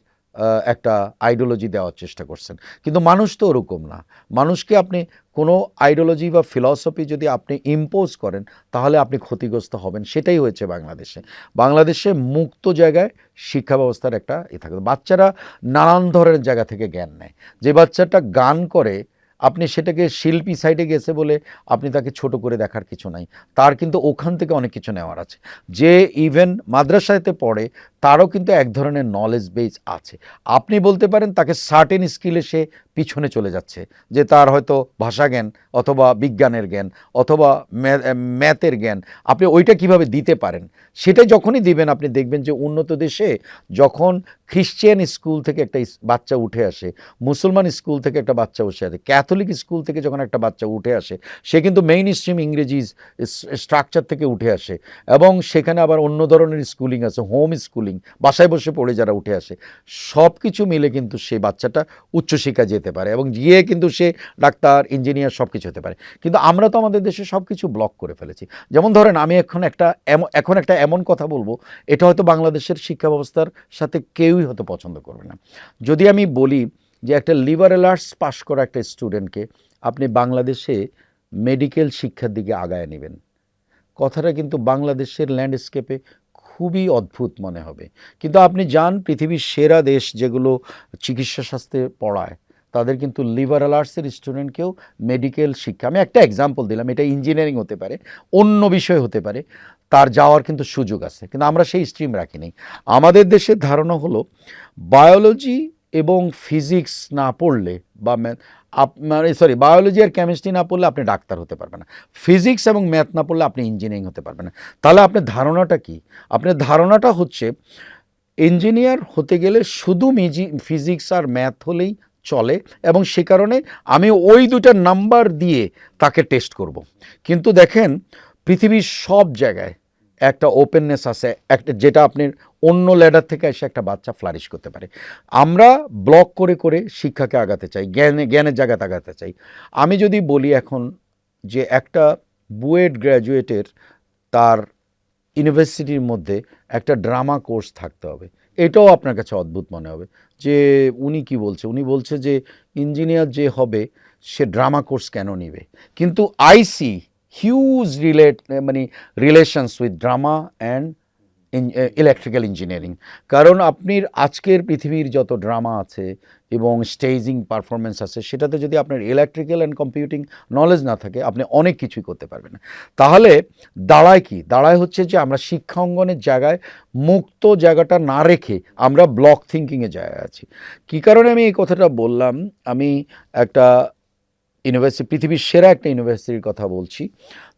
একটা আইডিওলজি দেওয়ার চেষ্টা করছেন। কিন্তু মানুষ তো ওরকম না। মানুষকে আপনি কোনো আইডিওলজি বা ফিলসফি যদি আপনি ইম্পোজ করেন, তাহলে আপনি ক্ষতিগ্রস্ত হবেন। সেটাই হয়েছে বাংলাদেশে। বাংলাদেশে মুক্ত জায়গায় শিক্ষা ব্যবস্থার একটা থাকে। বাচ্চারা নানান ধরনের জায়গা থেকে জ্ঞান নেয়। যে বাচ্চাটা গান করে, আপনি সেটাকে শিল্পী সাইডে গেছে বলে আপনি তাকে ছোট করে দেখার কিছু নাই, তার কিন্তু ওখান থেকে অনেক কিছু নেওয়ার আছে। যে ইভেন মাদ্রাসাতে পড়ে, তারও কিন্তু এক ধরনের নলেজ বেস আছে। আপনি বলতে পারেন তাকে সার্টেন স্কিলে সে পিছনে চলে যাচ্ছে, যে তার হয়তো ভাষা জ্ঞান অথবা বিজ্ঞানের জ্ঞান অথবা ম্যাথের জ্ঞান, আপনি ওইটা কিভাবে দিতে পারেন সেটা যখনই দিবেন, আপনি দেখবেন যে উন্নত দেশে যখন খ্রিশ্চান স্কুল থেকে একটা বাচ্চা উঠে আসে, মুসলমান স্কুল থেকে একটা বাচ্চা উঠে আসে, ক্যাথলিক স্কুল থেকে যখন একটা বাচ্চা উঠে আসে, সে কিন্তু মেইন স্ট্রিম ইংরেজি স্ট্রাকচার থেকে উঠে আসে এবং সেখানে আবার অন্য ধরনের স্কুলিং আছে, হোম স্কুলিং, বাসায় বসে পড়ে যারা উঠে আসে, সব কিছু মিলে কিন্তু সেই বাচ্চাটা উচ্চশিক্ষা যেতে পারে এবং গিয়ে কিন্তু সে ডাক্তার, ইঞ্জিনিয়ার সব কিছু হতে পারে। কিন্তু আমরা তো আমাদের দেশে সব কিছু ব্লক করে ফেলেছি। যেমন ধরেন, আমি এখন একটা এমন কথা বলবো, এটা হয়তো বাংলাদেশের শিক্ষা ব্যবস্থার সাথে কেউই হয়তো পছন্দ করবে না। যদি আমি বলি যে একটা লিবারেল আর্টস পাশ করা একটা স্টুডেন্টকে আপনি বাংলাদেশে মেডিকেল শিক্ষার দিকে আগায় নেবেন, কথাটা কিন্তু বাংলাদেশের ল্যান্ডস্কেপে খুবই অদ্ভুত মনে হবে। কিন্তু আপনি যান পৃথিবীর সেরা দেশ যেগুলো চিকিৎসা শাস্ত্রে পড়ায়, তাদের কিন্তু লিবারাল আর্টসের স্টুডেন্টকেও মেডিকেল শিক্ষা, আমি একটা এক্সাম্পল দিলাম, এটা ইঞ্জিনিয়ারিং হতে পারে, অন্য বিষয় হতে পারে, তার যাওয়ার কিন্তু সুযোগ আছে। কিন্তু আমরা সেই স্ট্রিম রাখি নাই। আমাদের দেশের ধারণা হলো বায়োলজি এবং ফিজিক্স না পড়লে বা বায়োলজি আর কেমিস্ট্রি না পড়লে আপনি ডাক্তার হতে পারবেন না, ফিজিক্স এবং ম্যাথ না পড়লে আপনি ইঞ্জিনিয়ারিং হতে পারবেন না। তাহলে আপনার ধারণাটা কি? আপনার ধারণাটা হচ্ছে ইঞ্জিনিয়ার হতে গেলে শুধু ফিজিক্স আর ম্যাথ হলেই চলে এবং সে কারণে আমি ওই দুটা নাম্বার দিয়ে তাকে টেস্ট করব। কিন্তু দেখেন, পৃথিবীর সব জায়গায় একটা ওপেননেস আছে, একটা যেটা আপনার অন্য ল্যাডার থেকে এসে একটা বাচ্চা ফ্লারিশ করতে পারে। আমরা ব্লক করে করে শিক্ষাকে আগাতে চাই, জ্ঞানের জায়গাতে আগাতে চাই। আমি যদি বলি এখন যে একটা বুয়েট গ্র্যাজুয়েটের তার ইউনিভার্সিটির মধ্যে একটা ড্রামা কোর্স থাকতে হবে, এটাও আপনার কাছে অদ্ভুত মনে হবে যে উনি কি বলছে। উনি বলছে যে ইঞ্জিনিয়ার যে হবে সে ড্রামা কোর্স কেন নিবে। কিন্তু I see huge relations with drama and electrical engineering. কারণ আপনি আজকের পৃথিবীর যত ড্রামা আছে এবং স্টেজিং পারফরমেন্স আছে, সেটাতে যদি আপনার ইলেকট্রিক্যাল অ্যান্ড কম্পিউটিং নলেজ না থাকে, আপনি অনেক কিছুই করতে পারবেন না। তাহলে দাঁড়ায় কি? দাঁড়ায় হচ্ছে যে আমরা শিক্ষা অঙ্গনের জায়গায় মুক্ত জায়গাটা না রেখে আমরা ব্লক থিঙ্কিংয়ে জায়গায় আছি। কী কারণে আমি এই কথাটা বললাম? আমি একটা ইউনিভার্সিটি, পৃথিবীর সেরা একটা ইউনিভার্সিটির কথা বলছি,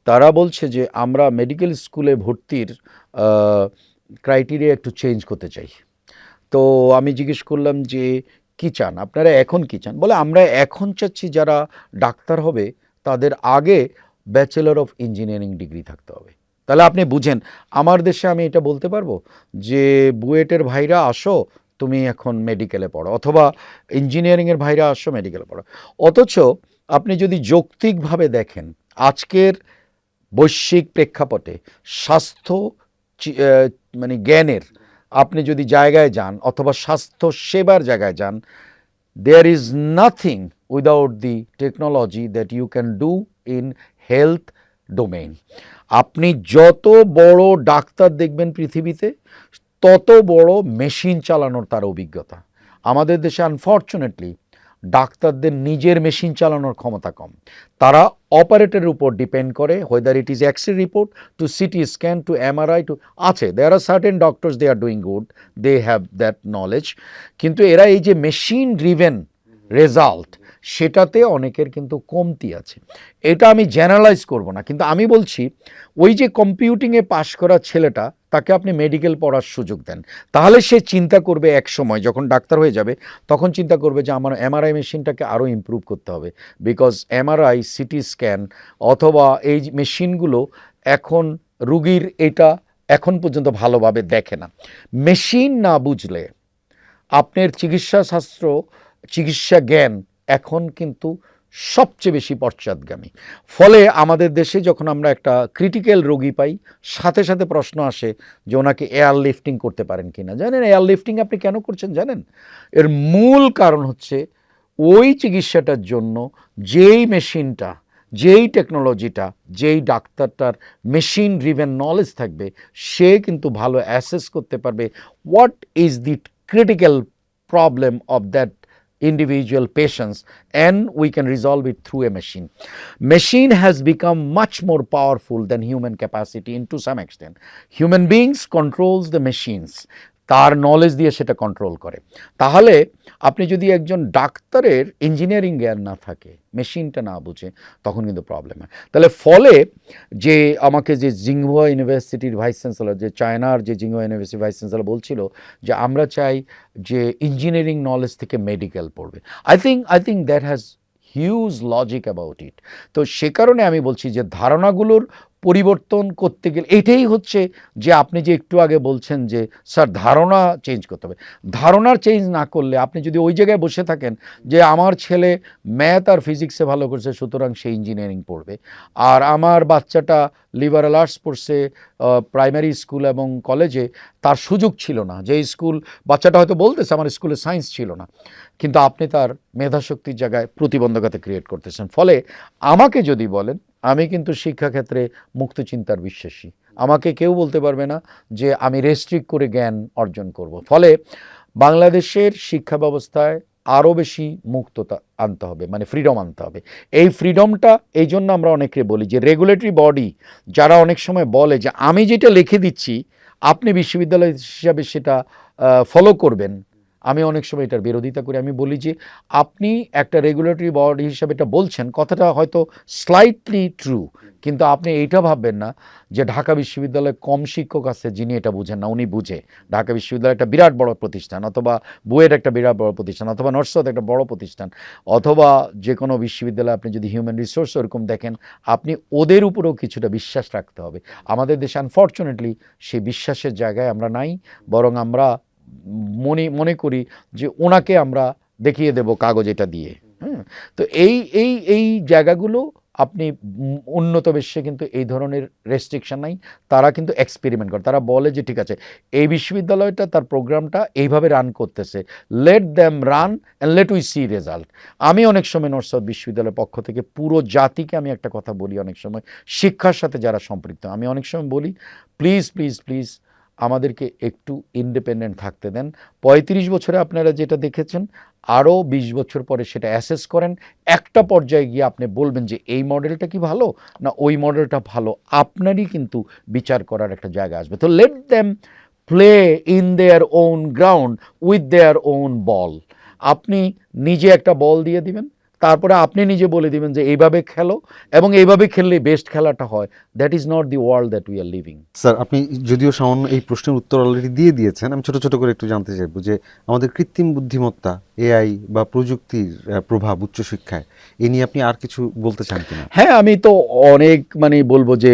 তারা বলছে যে আমরা মেডিকেল স্কুলে ভর্তির ক্রাইটেরিয়া একটু চেঞ্জ করতে চাই। তো আমি জিজ্ঞেস করলাম যে কী চান আপনারা, এখন কী চান? বলে আমরা এখন চাচ্ছি যারা ডাক্তার হবে তাদের আগে ব্যাচেলর অফ ইঞ্জিনিয়ারিং ডিগ্রি থাকতে হবে। তাহলে আপনি বুঝেন, আমার দেশে আমি এটা বলতে পারবো যে বুয়েটের ভাইরা আসো তুমি এখন মেডিকেলে পড়ো, অথবা ইঞ্জিনিয়ারিংয়ের ভাইরা আসো মেডিকেলে পড়ো। অথচ আপনি যদি যৌক্তিকভাবে দেখেন আজকের বৈশ্বিক প্রেক্ষাপটে স্বাস্থ্য মানে জ্ঞানের আপনি যদি জায়গায় যান অথবা স্বাস্থ্য সেবার জায়গায় যান, there is nothing without the technology that you can do in health domain. আপনি যত বড় ডাক্তার দেখবেন পৃথিবীতে তত বড় মেশিন চালানোর তার অভিজ্ঞতা। আমাদের দেশে আনফর্চুনেটলি ডাক্তারদের নিজের মেশিন চালানোর ক্ষমতা কম। তারা অপারেটরের উপর ডিপেন্ড করে, whether it is X-ray report to CT scan to MRI to আছে, there are certain doctors, they are doing good, they have that knowledge. কিন্তু এরা এই যে মেশিন ড্রিভেন রেজাল্ট, সেটাতে অনেকের কিন্তু কমতি আছে। এটা আমি জেনারেলাইজ করব না, কিন্তু আমি বলছি ওই যে কম্পিউটিংয়ে পাশ করা ছেলেটা, তাকে আপনি মেডিকেল পড়ার সুযোগ দেন, তাহলে সে চিন্তা করবে এক সময় যখন ডাক্তার হয়ে যাবে তখন চিন্তা করবে যে আমার এমআরআই মেশিনটাকে আরও ইমপ্রুভ করতে হবে, বিকজ এমআরআই, সিটি স্ক্যান অথবা এই মেশিনগুলো এখন রুগীর এটা এখন পর্যন্ত ভালোভাবে দেখে না। মেশিন না বুঝলে আপনার চিকিৎসাশাস্ত্র, চিকিৎসা জ্ঞান এখন কিন্তু সবচেয়ে বেশি পশ্চাৎগামী। ফলে আমাদের দেশে যখন আমরা একটা ক্রিটিক্যাল রোগী পাই, সাথে সাথে প্রশ্ন আসে যে ওনাকে এয়ার লিফটিং করতে পারেন কি না। জানেন এয়ার লিফটিং আপনি কেন করছেন জানেন? এর মূল কারণ হচ্ছে ওই চিকিৎসাটার জন্য যেই মেশিনটা, যেই টেকনোলজিটা, যেই ডাক্তারটার মেশিন ড্রিভেন নলেজ থাকবে, সে কিন্তু ভালো অ্যাসেস করতে পারবে what is the critical problem of that individual patients, and we can resolve it through a machine. Machine has become much more powerful than human capacity in to some extent. Human beings controls the machines, তার knowledge দিয়ে সেটা control করে। তাহলে আপনি যদি একজন ডাক্তারের engineering জ্ঞান না থাকে, মেশিনটা না বুঝে, তখন কিন্তু প্রবলেম হয়। তাহলে ফলে যে আমাকে যে জিংহুয়া ইউনিভার্সিটির ভাইস চ্যান্সেলর, যে চায়নার যে জিংহুয়া ইউনিভার্সিটির ভাইস চ্যান্সেলর বলছিল যে আমরা চাই যে ইঞ্জিনিয়ারিং নলেজ থেকে মেডিকেল পড়বে, I think that has huge logic about it. তো সে কারণে আমি বলছি যে ধারণাগুলোর পরিবর্তন করতে গেলে এটাই হচ্ছে যে আপনি যে একটু আগে বলছেন যে স্যার ধারণা চেঞ্জ করতে হবে, ধারণার চেঞ্জ না করলে আপনি যদি ওই জায়গায় বসে থাকেন যে আমার ছেলে ম্যাথ আর ফিজিক্সে ভালো করছে সুতরাং সে ইঞ্জিনিয়ারিং পড়বে, আর আমার বাচ্চাটা লিবারাল আর্টস পড়ছে প্রাইমারি স্কুল এবং কলেজে, তার সুযোগ ছিল না, যে স্কুল বাচ্চাটা হয়তো বলতেছে আমার স্কুলে সায়েন্স ছিল না, কিন্তু আপনি তার মেধাশক্তির জায়গায় প্রতিবন্ধকতা ক্রিয়েট করতেছেন। ফলে আমাকে যদি বলেন, আমি কিন্তু শিক্ষাক্ষেত্রে মুক্ত চিন্তার বিশ্বাসী। আমাকে কেউ বলতে পারবে না যে আমি রেস্ট্রিক্ট করে জ্ঞান অর্জন করব। ফলে বাংলাদেশের শিক্ষা ব্যবস্থায় আরও বেশি মুক্ততা আনতে হবে, মানে ফ্রিডম আনতে হবে। এই ফ্রিডমটা এই জন্য আমরা অনেকে বলি যে রেগুলেটরি বডি যারা অনেক সময় বলে যে আমি যেটা লিখে দিচ্ছি আপনি বিশ্ববিদ্যালয় হিসাবে সেটা ফলো করবেন, আমি অনেক সময় এটার বিরোধিতা করি। আমি বলি যে আপনি একটা রেগুলেটরি বডি হিসাবে এটা বলছেন, কথাটা হয়তো স্লাইটলি ট্রু, কিন্তু আপনি এইটা ভাববেন না যে ঢাকা বিশ্ববিদ্যালয়ে কম শিক্ষক আছে যিনি এটা বুঝেন না, উনি বুঝে। ঢাকা বিশ্ববিদ্যালয় একটা বিরাট বড় প্রতিষ্ঠান, অথবা বুয়েট একটা বিরাট বড় প্রতিষ্ঠান, অথবা নর্থ সাউথ একটা বড় প্রতিষ্ঠান, অথবা যে কোনো বিশ্ববিদ্যালয়ে আপনি যদি হিউম্যান রিসোর্স ওরকম দেখেন, আপনি ওদের উপরেও কিছুটা বিশ্বাস রাখতে হবে। আমাদের দেশে আনফর্চুনেটলি সেই বিশ্বাসের জায়গায় আমরা নাই, বরং আমরা মনে করি যে ওনাকে আমরা দেখিয়ে দেব কাগজ এটা দিয়ে। হ্যাঁ, তো এই জায়গাগুলো আপনি উন্নত বিশ্বে কিন্তু এই ধরনের রেস্ট্রিকশন নাই, তারা কিন্তু এক্সপেরিমেন্ট করে, তারা বলে যে ঠিক আছে এই বিশ্ববিদ্যালয়টা তার প্রোগ্রামটা এইভাবে রান করতেছে, late them run and let we see result. আমি অনেক সময় নর্থ সাউথ বিশ্ববিদ্যালয়ের পক্ষ থেকে পুরো জাতিকে আমি একটা কথা বলি, অনেক সময় শিক্ষার সাথে যারা সম্পৃক্ত, আমি অনেক সময় বলি প্লিজ প্লিজ প্লিজ আমাদেরকে একটু ইন্ডিপেন্ডেন্ট থাকতে দেন। 35 বছরে আপনারা যেটা দেখেছেন, আরও 20 বছর পরে সেটা অ্যাসেস করেন, একটা পর্যায়ে গিয়ে আপনি বলবেন যে এই মডেলটা কি ভালো না ওই মডেলটা ভালো, আপনারই কিন্তু বিচার করার একটা জায়গা আসবে। তো let them play in their own ground with their own ball. আপনি নিজে একটা বল দিয়ে দিবেন, তারপরে আপনি নিজে বলে দিবেন যে এইভাবে খেলো এবং এইভাবে খেললে বেস্ট খেলাটা হয়। That is not the world that we are living. Sir, আপনি যদিও সামান্য এই প্রশ্নের উত্তর অলরেডি দিয়ে দিয়েছেন, আমি ছোট ছোট করে একটু জানতে চাইবো যে আমাদের কৃত্রিম বুদ্ধিমত্তা, এআই বা প্রযুক্তির প্রভাব উচ্চশিক্ষায়, এ নিয়ে আপনি আর কিছু বলতে চান কিনা? হ্যাঁ, আমি তো অনেক বলবো যে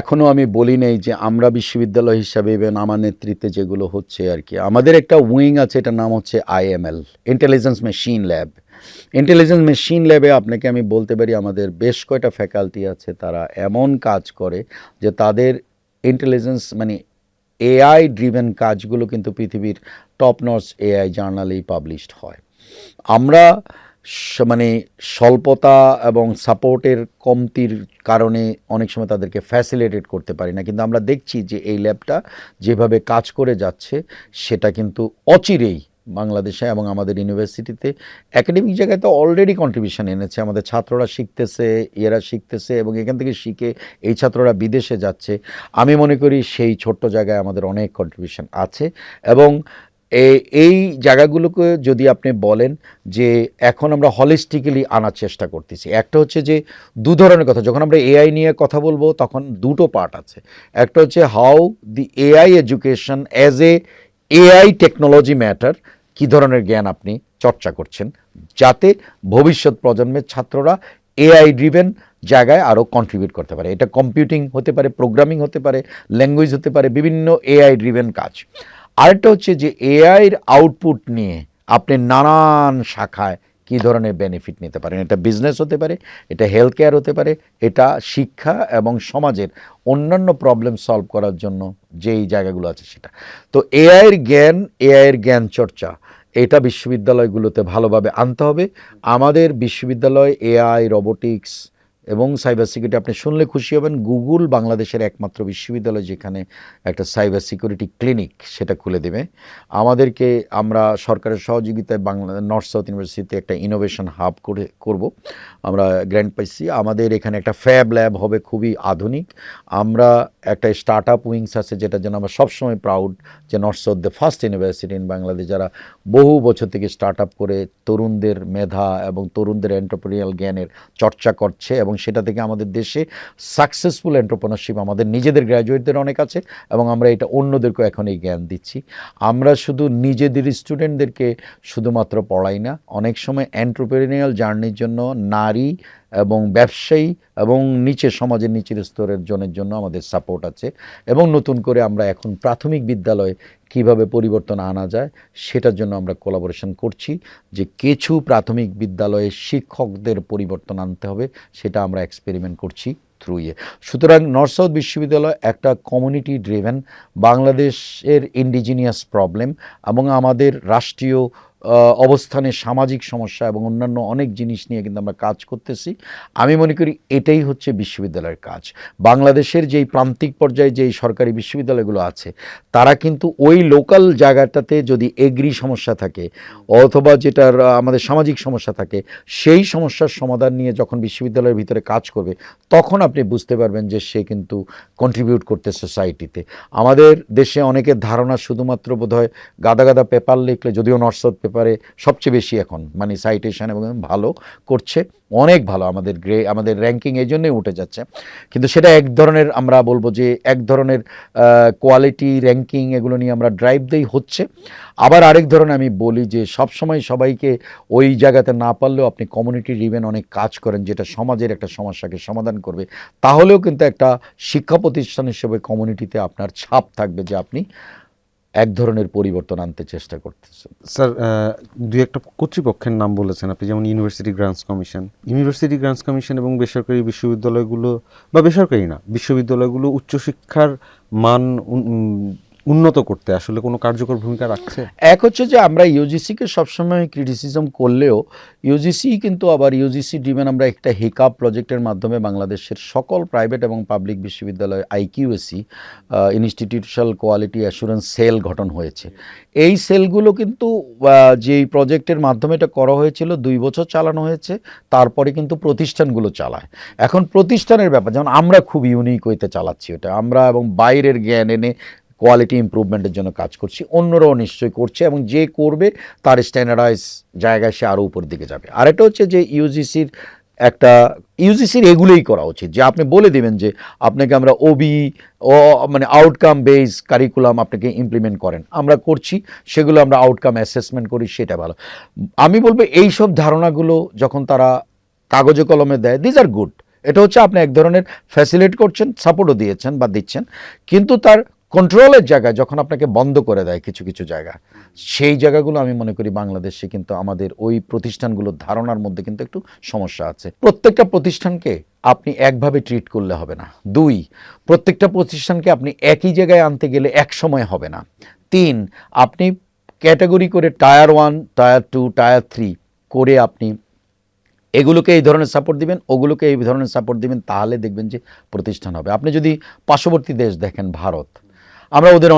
এখনও আমি বলি নেই যে আমরা বিশ্ববিদ্যালয় হিসাবে এবং আমার নেতৃত্বে যেগুলো হচ্ছে আর কি, আমাদের একটা উইং আছে, এটার নাম হচ্ছে IML, intelligence machine lab. Intelligence machine ল্যাবে আপনাকে আমি বলতে পারি আমাদের বেশ কয়টা ফ্যাকাল্টি আছে, তারা এমন কাজ করে যে তাদের ইন্টেলিজেন্স এআই ড্রিভেন কাজগুলো কিন্তু পৃথিবীর টপ নচ এআই জার্নালেই পাবলিশড হয়। আমরা স্বল্পতা এবং সাপোর্টের কমতির কারণে অনেক সময় তাদেরকে ফ্যাসিলিটেট করতে পারি না, কিন্তু আমরা দেখছি যে এই ল্যাবটা যেভাবে কাজ করে যাচ্ছে সেটা কিন্তু অচিরেই বাংলাদেশে এবং আমাদের ইউনিভার্সিটিতে একাডেমিক জায়গায় তো অলরেডি কন্ট্রিবিউশন এনেছে। আমাদের ছাত্ররা শিখতেছে, এরা শিখতেছে এবং এখান থেকে শিখে এই ছাত্ররা বিদেশে যাচ্ছে। আমি মনে করি সেই ছোট্ট জায়গায় আমাদের অনেক কন্ট্রিবিউশন আছে এবং এই জায়গাগুলোকে যদি আপনি বলেন যে এখন আমরা হলিস্টিক্যালি আনার চেষ্টা করতেছি। একটা হচ্ছে যে দু ধরনের কথা, যখন আমরা এআই নিয়ে কথা বলবো তখন দুটো পার্ট আছে। একটা হচ্ছে how the AI education as AI technology matter, কী ধরনের জ্ঞান আপনি চর্চা করছেন যাতে ভবিষ্যৎ প্রজন্মের ছাত্ররা এআই ড্রিভেন জায়গায় আরও কন্ট্রিবিউট করতে পারে। এটা কম্পিউটিং হতে পারে, প্রোগ্রামিং হতে পারে, ল্যাঙ্গুয়েজ হতে পারে, বিভিন্ন এআই ড্রিভেন কাজ। আরেকটা হচ্ছে যে এআইয়ের আউটপুট নিয়ে আপনি নানান শাখায় কী ধরনের বেনিফিট নিতে পারেন। এটা বিজনেস হতে পারে, এটা হেলথ কেয়ার হতে পারে, এটা শিক্ষা এবং সমাজের অন্যান্য প্রবলেম সলভ করার জন্য যেই জায়গাগুলো আছে সেটা। তো এআইয়ের জ্ঞান চর্চা এটা বিশ্ববিদ্যালয়গুলোতে ভালোভাবে আনতে হবে। আমাদের বিশ্ববিদ্যালয় এআই, রোবোটিক্স এবং সাইবার সিকিউরিটি, আপনি শুনলে খুশি হবেন, গুগল বাংলাদেশের একমাত্র বিশ্ববিদ্যালয় যেখানে একটা সাইবার সিকিউরিটি ক্লিনিক সেটা খুলে দেবে আমাদেরকে। আমরা সরকারের সহযোগিতায় নর্থ সাউথ ইউনিভার্সিটিতে একটা ইনোভেশন হাব করব, আমরা গ্র্যান্ট পাইছি। আমাদের এখানে একটা ফ্যাব ল্যাব হবে খুবই আধুনিক। আমরা একটা স্টার্ট আপ উইংস আছে যেটার জন্য আমরা সবসময় প্রাউড যে north south the first university in Bangladesh, যারা বহু বছর থেকে স্টার্ট আপ করে তরুণদের মেধা এবং তরুণদের এন্টারপ্রেনিউরিয়াল জ্ঞানের চর্চা করছে এবং সেটা থেকে আমাদের দেশে সাকসেসফুল এন্টারপ্রেনারশিপ আমাদের নিজেদের গ্র্যাজুয়েটদের অনেক আছে এবং আমরা এটা অন্যদেরকেও এখন এই জ্ঞান দিচ্ছি। আমরা শুধু নিজেদের স্টুডেন্টদেরকে শুধুমাত্র পড়াই না, অনেক সময় এন্টারপ্রেনিউরিয়াল জার্নির জন্য নারী এবং ব্যবসায়ী এবং সমাজের নিচের স্তরের জনের জন্য আমাদের সাপোর্ট আছে। এবং নতুন করে আমরা এখন প্রাথমিক বিদ্যালয়ে কিভাবে পরিবর্তন আনা যায় সেটার জন্য আমরা কোলাবোরেশন করছি, যে কিছু প্রাথমিক বিদ্যালয়ে শিক্ষকদের পরিবর্তন আনতে হবে, সেটা আমরা এক্সপেরিমেন্ট করছি থ্রু ইয়ে। সুতরাং নর্থ সাউথ বিশ্ববিদ্যালয় একটা কমিউনিটি ড্রিভেন, বাংলাদেশের ইন্ডিজিনিয়াস প্রবলেম এবং আমাদের রাষ্ট্রীয় অবস্থানে সামাজিক সমস্যা এবং অন্যান্য অনেক জিনিস নিয়ে কিন্তু আমরা কাজ করতেছি। আমি মনে করি এটাই হচ্ছে বিশ্ববিদ্যালয়ের কাজ। বাংলাদেশের যেই প্রান্তিক পর্যায়ে যেই সরকারি বিশ্ববিদ্যালয়গুলো আছে তারা কিন্তু ওই লোকাল জায়গাটাতে যদি এগ্রি সমস্যা থাকে অথবা যেটার আমাদের সামাজিক সমস্যা থাকে, সেই সমস্যার সমাধান নিয়ে যখন বিশ্ববিদ্যালয়ের ভিতরে কাজ করবে তখন আপনি বুঝতে পারবেন যে সে কিন্তু কন্ট্রিবিউট করতে সোসাইটিতে। আমাদের দেশে অনেকের ধারণা শুধুমাত্র বোধহয় গাদা গাদা পেপার লিখলে, যদিও নর্থ সাউথ পেপারে সবচেয়ে বেশি এখন সাইটেশন এবং ভালো করছে, অনেক ভালো, আমাদের র্যাঙ্কিং এই জন্যই উঠে যাচ্ছে, কিন্তু সেটা এক ধরনের, আমরা বলবো যে এক ধরনের কোয়ালিটি র্যাঙ্কিং, এগুলো নিয়ে আমরা ড্রাইভ দেই হচ্ছে। আবার আরেক ধরনের আমি বলি যে সবসময় সবাইকে ওই জায়গাতে না পারলেও আপনি কমিউনিটি ড্রিভেন অনেক কাজ করেন যেটা সমাজের একটা সমস্যাকে সমাধান করবে, তাহলেও কিন্তু একটা শিক্ষা প্রতিষ্ঠান হিসেবে কমিউনিটিতে আপনার ছাপ থাকবে যে আপনি এক ধরনের পরিবর্তন আনতে চেষ্টা করতেছেন। স্যার, দুই একটা কর্তৃপক্ষের নাম বলেছেন আপনি, যেমন ইউনিভার্সিটি গ্রান্টস কমিশন এবং বেসরকারি বিশ্ববিদ্যালয়গুলো, বা বেসরকারি না, বিশ্ববিদ্যালয়গুলো উচ্চশিক্ষার মান উন্নত করতে আসলে কোনো কার্যকর ভূমিকা রাখছে? এক হচ্ছে যে আমরা ইউজিসিকে সবসময় ক্রিটিসিজম করলেও ইউজিসি কিন্তু আবার ইউজিসি ড্রিভেন, আমরা একটা হিকাপ প্রজেক্টের মাধ্যমে বাংলাদেশের সকল প্রাইভেট এবং পাবলিক বিশ্ববিদ্যালয় IQAC, institutional quality assurance sell গঠন হয়েছে। এই সেলগুলো কিন্তু যেই প্রজেক্টের মাধ্যমে এটা করা হয়েছিল 2 বছর চালানো হয়েছে, তারপরে কিন্তু প্রতিষ্ঠানগুলো চালায়। এখন প্রতিষ্ঠানের ব্যাপার, যেমন আমরা খুব ইউনিক হইতে চালাচ্ছি ওটা, আমরা এবং বাইরের জ্ঞান এনে কোয়ালিটি ইমপ্রুভমেন্টের জন্য কাজ করছি, অন্যরাও নিশ্চয়ই করছে, এবং যে করবে তার স্ট্যান্ডার্ডাইজ জায়গায় সে আরও উপর দিকে যাবে। আরেকটা হচ্ছে যে ইউজিসির এগুলোই করা উচিত, যে আপনি বলে দেবেন যে আপনাকে আমরা মানে আউটকাম বেস কারিকুলাম আপনাকে ইমপ্লিমেন্ট করেন, আমরা করছি, সেগুলো আমরা আউটকাম অ্যাসেসমেন্ট করি, সেটা ভালো। আমি বলবো এই সব ধারণাগুলো যখন তারা কাগজে কলমে দেয়, দিজ আর গুড। এটা হচ্ছে আপনি এক ধরনের ফ্যাসিলিটেট করছেন, সাপোর্টও দিয়েছেন বা দিচ্ছেন, কিন্তু তার কন্ট্রোলের জায়গায় যখন আপনাকে বন্ধ করে দেয় কিছু কিছু জায়গা, সেই জায়গাগুলো আমি মনে করি বাংলাদেশে কিন্তু আমাদের ওই প্রতিষ্ঠানগুলোর ধারণার মধ্যে কিন্তু একটু সমস্যা আছে। প্রত্যেকটা প্রতিষ্ঠানকে আপনি একভাবে ট্রিট করলে হবে না। 2, প্রত্যেকটা প্রতিষ্ঠানকে আপনি একই জায়গায় আনতে গেলে এক সময় হবে না। 3, আপনি ক্যাটাগরি করে টায়ার 1, টায়ার 2, টায়ার 3 করে আপনি এগুলোকে এই ধরনের সাপোর্ট দিবেন, ওগুলোকে এই ধরনের সাপোর্ট দিবেন, তাহলে দেখবেন যে প্রতিষ্ঠান হবে। আপনি যদি পার্শ্ববর্তী দেশ দেখেন, ভারত, আমরা ওদের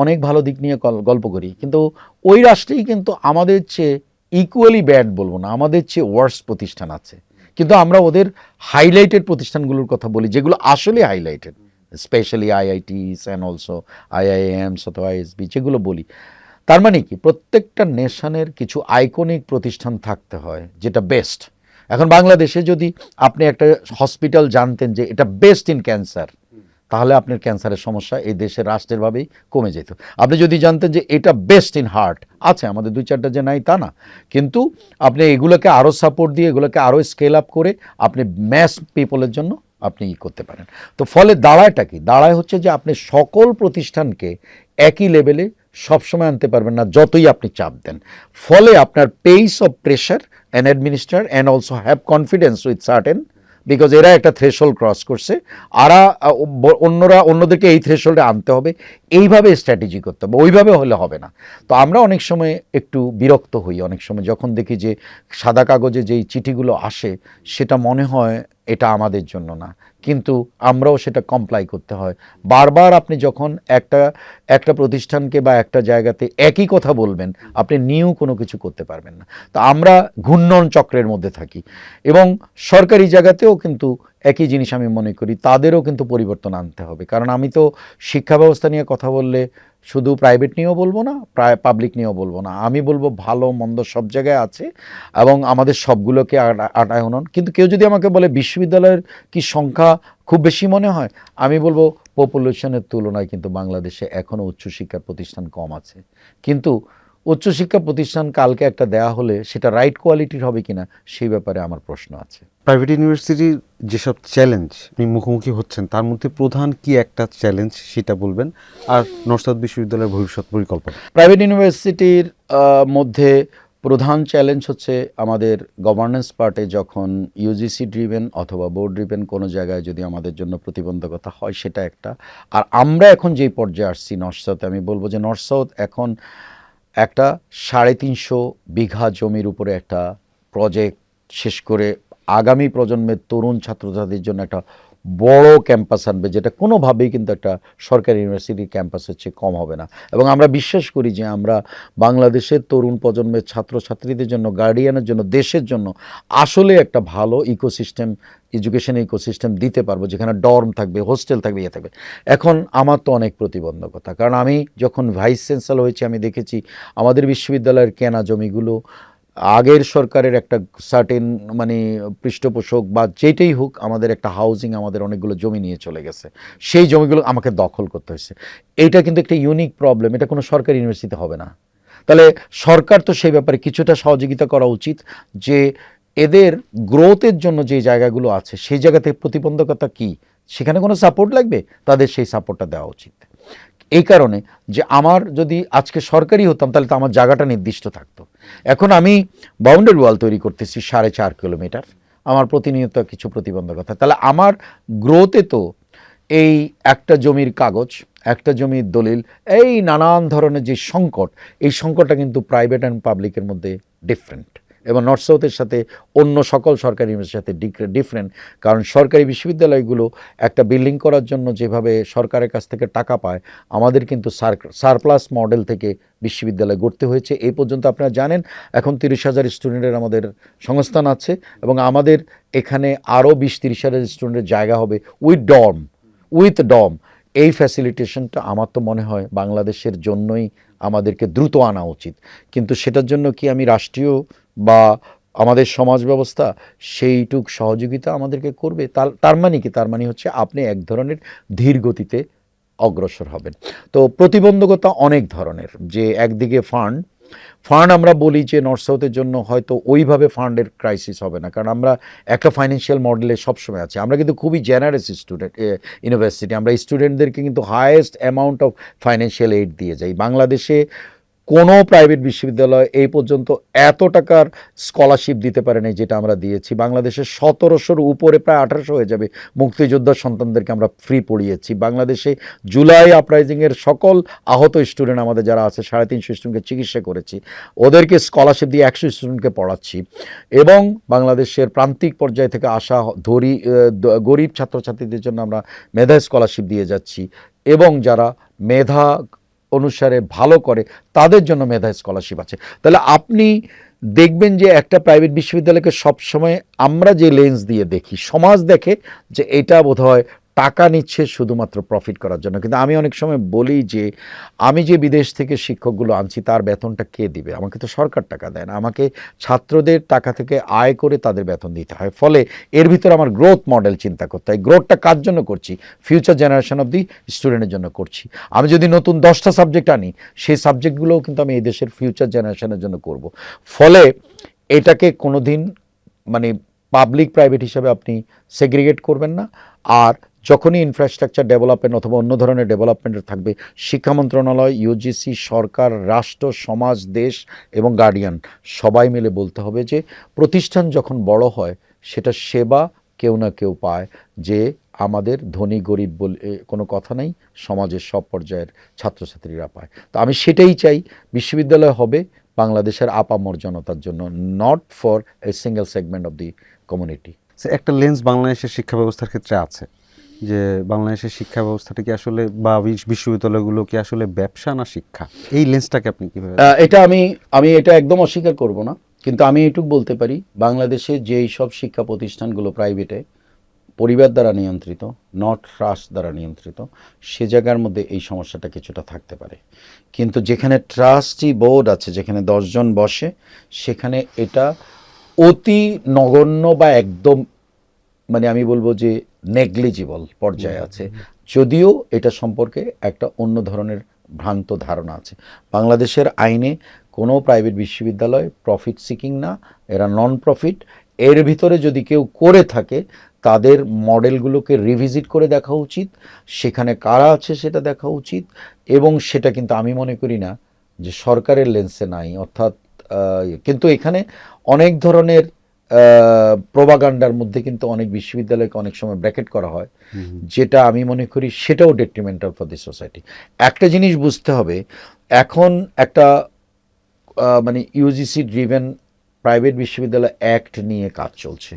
অনেক ভালো দিক নিয়ে গল্প করি, কিন্তু ওই রাষ্ট্রেই কিন্তু আমাদের চেয়ে ইকুয়ালি ব্যাড বলবো না, আমাদের চেয়ে ওয়ার্স প্রতিষ্ঠান আছে, কিন্তু আমরা ওদের হাইলাইটেড প্রতিষ্ঠানগুলোর কথা বলি, যেগুলো আসলে হাইলাইটেড, স্পেশালি আইআইটিস অ্যান্ড অলসো আইআইএমস অথবা আইএসবি যেগুলো বলি। তার মানে কি, প্রত্যেকটা নেশনের কিছু আইকনিক প্রতিষ্ঠান থাকতে হয় যেটা বেস্ট। এখন বাংলাদেশে যদি আপনি একটা হসপিটাল জানতেন যে এটা বেস্ট ইন ক্যান্সার, তাহলে আপনার ক্যান্সারের সমস্যা এই দেশের রাষ্ট্রের ভাবেই কমে যেত। আপনি যদি জানতেন যে এটা বেস্ট ইন হার্ট, আছে আমাদের 2-4টা যে নাই তা না, কিন্তু আপনি এগুলোকে আরও সাপোর্ট দিয়ে, এগুলোকে আরও স্কেল আপ করে আপনি ম্যাস পিপলের জন্য আপনি করতে পারেন। তো ফলে দাঁড়ায়টা কি, দাঁড়ায় হচ্ছে যে আপনি সকল প্রতিষ্ঠানকে একই লেভেলে সবসময় আনতে পারবেন না, যতই আপনি চাপ দেন। ফলে আপনার pace of pressure and administrator and also have confidence with certain, because এরা একটা থ্রেশহোল্ড ক্রস করছে, অন্যদেরকে এই থ্রেশহোল্ডে আনতে হবে, এইভাবে স্ট্র্যাটেজি করতে হবে, ওইভাবে হলে হবে না। তো আমরা অনেক সময় একটু বিরক্ত হই, অনেক সময় যখন দেখি যে সাদা কাগজে যেই চিঠিগুলো আসে সেটা মনে হয় এটা আমাদের জন্য না, কিন্তু আমরাও সেটা কমপ্লাই করতে হয়। বারবার আপনি যখন একটা প্রতিষ্ঠানকে বা একটা জায়গাতে একই কথা বলবেন, আপনি নিউ কোনো কিছু করতে পারবেন না। তো আমরা ঘূর্ণন চক্রের মধ্যে থাকি, এবং সরকারি জায়গাতেও কিন্তু একই জিনিস আমি মনে করি, তাদেরও কিন্তু পরিবর্তন আনতে হবে। কারণ আমি তো শিক্ষা ব্যবস্থা নিয়ে কথা বললে শুধু প্রাইভেট নিয়েও বলবো না, পাবলিক নিয়েও বলবো না, আমি বলবো ভালো মন্দ সব জায়গায় আছে, এবং আমাদের সবগুলোকে আটায় হনন। কিন্তু কেউ যদি আমাকে বলে বিশ্ববিদ্যালয়ের কি সংখ্যা খুব বেশি মনে হয়, আমি বলবো পপুলেশনের তুলনায় কিন্তু বাংলাদেশে এখনও উচ্চশিক্ষার প্রতিষ্ঠান কম আছে। কিন্তু উচ্চশিক্ষা প্রতিষ্ঠান কালকে একটা দেয়া হলে সেটা রাইট কোয়ালিটির হবে কিনা, সেই ব্যাপারে আমার প্রশ্ন আছে। প্রাইভেট ইউনিভার্সিটির যেসব চ্যালেঞ্জ আপনি মুখোমুখি হচ্ছেন, তার মধ্যে প্রধান কি একটা চ্যালেঞ্জ সেটা বলবেন, আর নর্থ সাউথ বিশ্ববিদ্যালয়ের ভবিষ্যৎ পরিকল্পনা। প্রাইভেট ইউনিভার্সিটির মধ্যে প্রধান চ্যালেঞ্জ হচ্ছে আমাদের গভর্নেন্স পার্টে যখন ইউজিসি ড্রিভেন অথবা বোর্ড ড্রিভেন কোনো জায়গায় যদি আমাদের জন্য প্রতিবন্ধকতা হয়, সেটা একটা। আর আমরা এখন যেই পর্যায়ে আসছি নর্থ সাউথে, আমি বলবো যে নর্থ সাউথ এখন একটা 350 বিঘা জমির উপরে একটা প্রজেক্ট শেষ করে আগামী প্রজন্মের তরুণ ছাত্রছাত্রীর জন্য একটা বড় ক্যাম্পাস আনবে, যেটা কোনোভাবেই কিন্তু একটা সরকারি ইউনিভার্সিটির ক্যাম্পাসের চেয়ে কম হবে না। এবং আমরা বিশ্বাস করি যে আমরা বাংলাদেশের তরুণ প্রজন্মের ছাত্রছাত্রীদের জন্য, গার্ডিয়ানের জন্য, দেশের জন্য আসলে একটা ভালো ইকোসিস্টেম, এডুকেশন ইকোসিস্টেম দিতে পারবো, যেখানে ডর্ম থাকবে, হোস্টেল থাকবে, ইয়ে থাকবে। এখন আমার তো অনেক প্রতিবন্ধকতা, কারণ আমি যখন ভাইস চ্যান্সেলর হয়েছি আমি দেখেছি আমাদের বিশ্ববিদ্যালয়ের কেনা জমিগুলো আগের সরকারের একটা সার্টেন মানে পৃষ্ঠপোষক বা যেটাই হোক, আমাদের একটা হাউজিং আমাদের অনেকগুলো জমি নিয়ে চলে গেছে, সেই জমিগুলো আমাকে দখল করতে হয়েছে। এইটা কিন্তু একটা ইউনিক প্রবলেম, এটা কোনো সরকারি ইউনিভার্সিটি হবে না। তাহলে সরকার তো সেই ব্যাপারে কিছুটা সহযোগিতা করা উচিত, যে এদের গ্রোথের জন্য যে জায়গাগুলো আছে সেই জায়গাতে প্রতিবন্ধকতা কি, সেখানে কোনো সাপোর্ট লাগবে, তাদের সেই সাপোর্টটা দেওয়া উচিত। এই কারণে যে আমার যদি আজকে সরকারি হতাম তাহলে তো আমার জায়গাটা নির্দিষ্ট থাকতো। এখন আমি বাউন্ডারি ওয়াল তৈরি করতেছি 4.5 কিলোমিটার, আমার প্রতিনিয়ত কিছু প্রতিবন্ধকতা, তাহলে আমার গ্রোথে তো এই একটা জমির কাগজ, একটা জমির দলিল, এই নানান ধরনের যে সংকট, এই সংকটটা কিন্তু প্রাইভেট অ্যান্ড পাবলিকের মধ্যে ডিফারেন্ট, এবং নর্থ সাউথের সাথে অন্য সকল সরকারি ইউনিভার্সিটির সাথে ডিফারেন্ট। কারণ সরকারি বিশ্ববিদ্যালয়গুলো একটা বিল্ডিং করার জন্য যেভাবে সরকারের কাছ থেকে টাকা পায়, আমাদের কিন্তু সারপ্লাস মডেল থেকে বিশ্ববিদ্যালয় গড়তে হয়েছে। এই পর্যন্ত আপনারা জানেন এখন 30,000 স্টুডেন্টের আমাদের সংস্থান আছে, এবং আমাদের এখানে আরও 20-30,000 স্টুডেন্টের জায়গা হবে উইথ ডর্ম। এই ফ্যাসিলিটেশনটা আমার তো মনে হয় বাংলাদেশের জন্যই আমাদেরকে দ্রুত আনা উচিত। কিন্তু সেটার জন্য কি আমি রাষ্ট্রীয় বা আমাদের সমাজ ব্যবস্থা সেইটুক সহযোগিতা আমাদেরকে করবে? তার মানে কি? তার মানে হচ্ছে আপনি এক ধরনের ধীর গতিতে অগ্রসর হবেন। তো প্রতিবন্ধকতা অনেক ধরনের, যে একদিকে ফান্ড আমরা বলি যে নর্থ সাউথের জন্য হয়তো ওইভাবে ফান্ডের ক্রাইসিস হবে না, কারণ আমরা একটা ফাইন্যান্সিয়াল মডেলে সবসময় আছি। আমরা কিন্তু খুবই জেনারেস স্টুডেন্ট ইউনিভার্সিটি, আমরা স্টুডেন্টদেরকে কিন্তু highest amount of financial aid দিয়ে যাই। বাংলাদেশে কোনো প্রাইভেট বিশ্ববিদ্যালয় এই পর্যন্ত এত টাকার স্কলারশিপ দিতে পারে নাই যেটা আমরা দিয়েছি। বাংলাদেশের 1700-র উপরে, প্রায় 1800 হয়ে যাবে মুক্তিযোদ্ধার সন্তানদেরকে আমরা ফ্রি পড়িয়েছি। বাংলাদেশে জুলাই আপরাইজিংয়ের সকল আহত স্টুডেন্ট আমাদের যারা আছে, 350 স্টুডেন্টকে চিকিৎসা করেছি, ওদেরকে স্কলারশিপ দিয়ে 100 স্টুডেন্টকে পড়াচ্ছি। এবং বাংলাদেশের প্রান্তিক পর্যায় থেকে আসা গরিব ছাত্রছাত্রীদের জন্য আমরা মেধা স্কলারশিপ দিয়ে যাচ্ছি, এবং যারা মেধা অনুসারে ভালো করে তাদের জন্য মেধা স্কলারশিপ আছে। তাহলে আপনি দেখবেন যে একটা প্রাইভেট বিশ্ববিদ্যালয়কে সবসময় আমরা যে লেন্স দিয়ে দেখি, সমাজ দেখে যে এটা বোধহয় টাকা নিচ্ছে শুধুমাত্র প্রফিট করার জন্য। কিন্তু আমি অনেক সময় বলি যে আমি যে বিদেশ থেকে শিক্ষকগুলো আনছি তার বেতনটা কে দিবে? আমাকে তো সরকার টাকা দেয় না, আমাকে ছাত্রদের টাকা থেকে আয় করে তাদের বেতন দিতে হয়। ফলে এর ভিতরে আমার গ্রোথ মডেল চিন্তা করতে হয়। গ্রোথটা কার জন্য করছি? ফিউচার জেনারেশন অফ দি স্টুডেন্টের জন্য করছি। আমি যদি নতুন 10টা সাবজেক্ট আনি, সেই সাবজেক্টগুলোও কিন্তু আমি এই দেশের ফিউচার জেনারেশনের জন্য করব। ফলে এটাকে কোনো দিন মানে পাবলিক প্রাইভেট হিসাবে আপনি সেগ্রিগেট করবেন না। আর যখনই ইনফ্রাস্ট্রাকচার ডেভেলপমেন্ট অথবা অন্য ধরনের ডেভেলপমেন্টের থাকবে, শিক্ষা মন্ত্রণালয়, ইউজিসি, সরকার, রাষ্ট্র, সমাজ, দেশ এবং গার্ডিয়ান সবাই মিলে বলতে হবে যে প্রতিষ্ঠান যখন বড় হয় সেটা সেবা কেউ না কেউ পায়, যে আমাদের ধনী গরিব বলে কোনো কথা নেই, সমাজের সব পর্যায়ের ছাত্রছাত্রীরা পায়। তো আমি সেটাই চাই, বিশ্ববিদ্যালয় হবে বাংলাদেশের আপামর জনতার জন্য, not for a single segment of the community. একটা লেন্স বাংলাদেশের শিক্ষা ব্যবস্থার ক্ষেত্রে আছে যে বাংলাদেশের শিক্ষা ব্যবস্থাটা কি আসলে বা বিশ্ববিদ্যালয়গুলো কি আসলে ব্যবসা না শিক্ষা, এই লেন্সটাকে আপনি কিভাবে? এটা আমি এটা একদম অস্বীকার করব না, কিন্তু আমি এটুকু বলতে পারি, বাংলাদেশে যেই সব শিক্ষা প্রতিষ্ঠানগুলো প্রাইভেটে পরিবার দ্বারা নিয়ন্ত্রিত, নট ট্রাস্ট দ্বারা নিয়ন্ত্রিত, সে জায়গার মধ্যে এই সমস্যাটা কিছুটা থাকতে পারে। কিন্তু যেখানে ট্রাস্টি বোর্ড আছে, যেখানে 10 জন বসে, সেখানে এটা অতি নগণ্য বা একদম মানে আমি বলবো যে নেগলিজিবল পর্যায়ে আছে, যদিও এটা সম্পর্কে একটা অন্য ধরনের ভ্রান্ত ধারণা আছে। বাংলাদেশের আইনে কোনো প্রাইভেট বিশ্ববিদ্যালয় প্রফিট সিকিং না, এরা নন প্রফিট। এর ভিতরে যদি কেউ করে থাকে তাদের মডেলগুলোকে রিভিজিট করে দেখা উচিত, সেখানে কারা আছে সেটা দেখা উচিত। এবং সেটা কিন্তু আমি মনে করি না যে সরকারের লেন্সে নাই, অর্থাৎ কিন্তু এখানে অনেক ধরনের প্রোপাগান্ডার মধ্যে কিন্তু অনেক বিশ্ববিদ্যালয়কে অনেক সময় ব্র্যাকেট করা হয়, যেটা আমি মনে করি সেটাও ডেট্রিমেন্টাল ফর দি সোসাইটি। একটা জিনিস বুঝতে হবে, এখন একটা মানে ইউজিসি ড্রিভেন প্রাইভেট বিশ্ববিদ্যালয় অ্যাক্ট নিয়ে কাজ চলছে।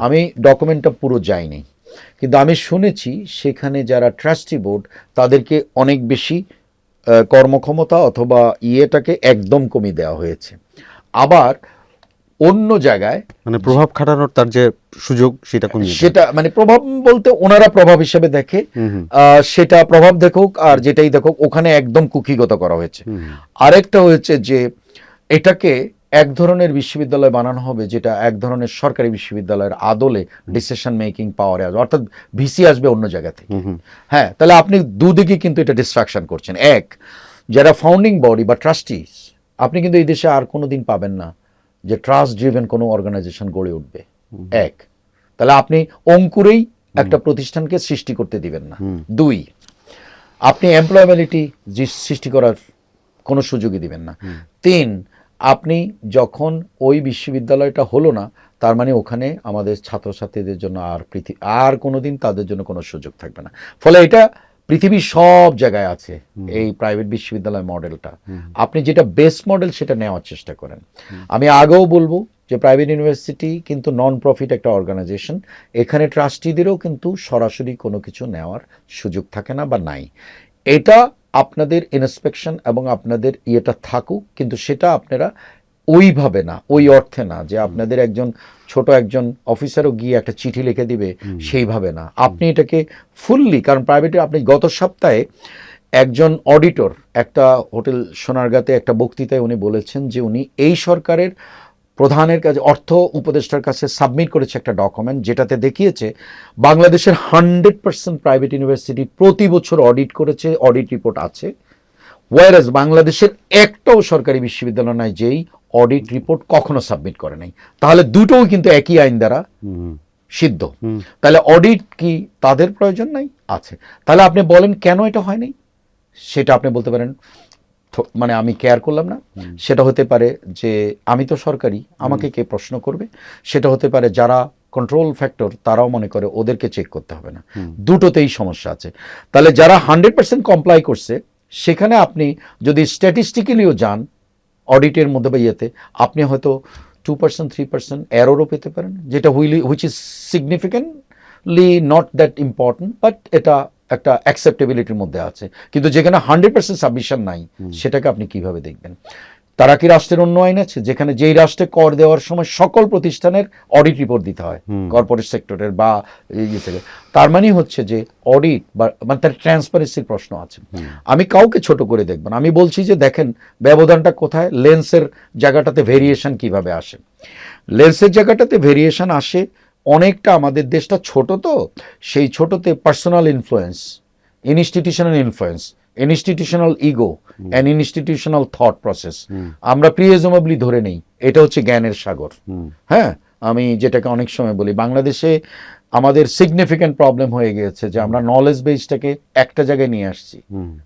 আমি ডকুমেন্টটা পুরো যাইনি, কিন্তু আমি শুনেছি সেখানে যারা ট্রাস্টি বোর্ড তাদেরকে অনেক বেশি কর্মক্ষমতা অথবা ইয়েটাকে একদম কমিয়ে দেওয়া হয়েছে। আবার অন্য জায়গায় মানে প্রভাব খাটানোর তার যে সুযোগ সেটা কমিয়ে দেয়। সেটা মানে প্রভাব বলতে ওনারা প্রভাব হিসেবে দেখে, সেটা প্রভাব দেখুক আর যেটাই দেখুক, ওখানে একদম কুকিগত করা হয়েছে। আরেকটা হয়েছে যে এটাকে এক ধরনের বিশ্ববিদ্যালয় বানানো হবে যেটা এক ধরনের সরকারি বিশ্ববিদ্যালয়ের আদলে ডিসিশন মেকিং পাওয়ারে আসবে, অর্থাৎ ভিসি আসবে অন্য জায়গা থেকে। হ্যাঁ, তাহলে আপনি দুদিকে কিন্তু এটা ডিস্ট্রাকশন করছেন। এক, যারা ফাউন্ডিং বডি বা ট্রাস্টিজ, আপনি কিন্তু এই দেশে আর কোনো দিন পাবেন না যে ট্রাস্ট ড্রিভেন কোনো অর্গানাইজেশন গড়ে উঠবে। এক, তাহলে আপনি অঙ্কুরেই একটা প্রতিষ্ঠানকে সৃষ্টি করতে দিবেন না। দুই, আপনি এমপ্লয়াবিলিটি সৃষ্টি করার কোনো সুযোগই দিবেন না। তিন, আপনি যখন ওই বিশ্ববিদ্যালয়টা হলো না, তার মানে ওখানে আমাদের ছাত্রছাত্রীদের জন্য আর কোনোদিন তাদের জন্য কোনো সুযোগ থাকবে না। ফলে এটা পৃথিবীর সব জায়গায় আছে এই প্রাইভেট বিশ্ববিদ্যালয় মডেলটা। আপনি যেটা বেস্ট মডেল সেটা নেওয়ার চেষ্টা করেন। আমি আগেও বলবো যে প্রাইভেট ইউনিভার্সিটি কিন্তু নন প্রফিট একটা অর্গানাইজেশন, এখানে ট্রাস্টিদেরও কিন্তু সরাসরি কোনো কিছু নেওয়ার সুযোগ থাকে না বা নাই। এটা আপনাদের ইন্সপেকশন এবং আপনাদের ইয়েটা থাকুক, কিন্তু সেটা আপনারা ওইভাবে না, ওই অর্থে না যে আপনাদের একজন ছোট একজন অফিসারও গিয়ে একটা চিঠি লিখে দিবে, সেইভাবে না। আপনি এটাকে ফুললি, কারণ প্রাইভেটে আপনি গত সপ্তাহে একজন অডিটর একটা হোটেল সোনারগাঁতে একটা বক্তৃতায় উনি বলেছেন যে উনি এই সরকারের প্রধানের কাছে, অর্থ উপদেষ্টার কাছে সাবমিট করেছে একটা ডকুমেন্ট, যেটাতে দেখিয়েছে বাংলাদেশের 100% প্রাইভেট ইউনিভার্সিটি প্রতি বছর অডিট করেছে, অডিট রিপোর্ট আছে। ওয়ারাজ বাংলাদেশের একটাও সরকারি বিশ্ববিদ্যালয় নাই যেই অডিট রিপোর্ট কখনো সাবমিট করে নাই। তাহলে দুটোও কিন্তু একই আইন দ্বারা সিদ্ধ। তাহলে অডিট কি তাদের প্রয়োজন নাই? আছে। তাহলে আপনি বলেন কেন এটা হয়নি? সেটা আপনি বলতে পারেন মানে আমি কেয়ার করলাম না। সেটা হতে পারে যে আমি তো সরকারি, আমাকে কে প্রশ্ন করবে। সেটা হতে পারে যারা কন্ট্রোল ফ্যাক্টর তারাও মনে করে ওদেরকে চেক করতে হবে না। দুটোতেই সমস্যা আছে। তাহলে যারা 100% কমপ্লাই করছে, সেখানে আপনি যদি স্ট্যাটিস্টিক্যালিও যান অডিটের মধ্যে বা ইয়েতে, আপনি হয়তো 2% 3% এররও পেতে পারেন, যেটা which is significantly not that important, but এটা একটা অ্যাকসেপ্টেবিলিটির মধ্যে আছে। কিন্তু যেখানে 100% সাবমিশন নাই, সেটাকে আপনি কিভাবে দেখবেন? তারা কি রাষ্ট্রের অন্য আইন আছে যেখানে যেই রাষ্ট্রে কর দেওয়ার সময় সকল প্রতিষ্ঠানের অডিট রিপোর্ট দিতে হয়, কর্পোরেট সেক্টরের বা থেকে? তার মানে হচ্ছে যে অডিট বা মানে তার ট্রান্সপারেন্সির প্রশ্ন আছে। আমি কাউকে ছোট করে দেখব না, আমি বলছি যে দেখেন ব্যবধানটা কোথায়। লেন্সের জায়গাটাতে ভেরিয়েশন কিভাবে আসে? লেন্সের জায়গাটাতে ভেরিয়েশন আসে অনেকটা, আমাদের দেশটা ছোট, তো সেই ছোটতে personal influence, institutional influence, institutional ego and institutional thought process আমরা প্রিজমেবলি ধরে নেই এটা হচ্ছে জ্ঞানের সাগর। হ্যাঁ, আমি যেটাকে অনেক সময় বলি বাংলাদেশে আমাদের সিগনিফিক্যান্ট প্রবলেম হয়ে গিয়েছে যে আমরা নলেজ বেসটাকে একটা জায়গায় নিয়ে আসছি,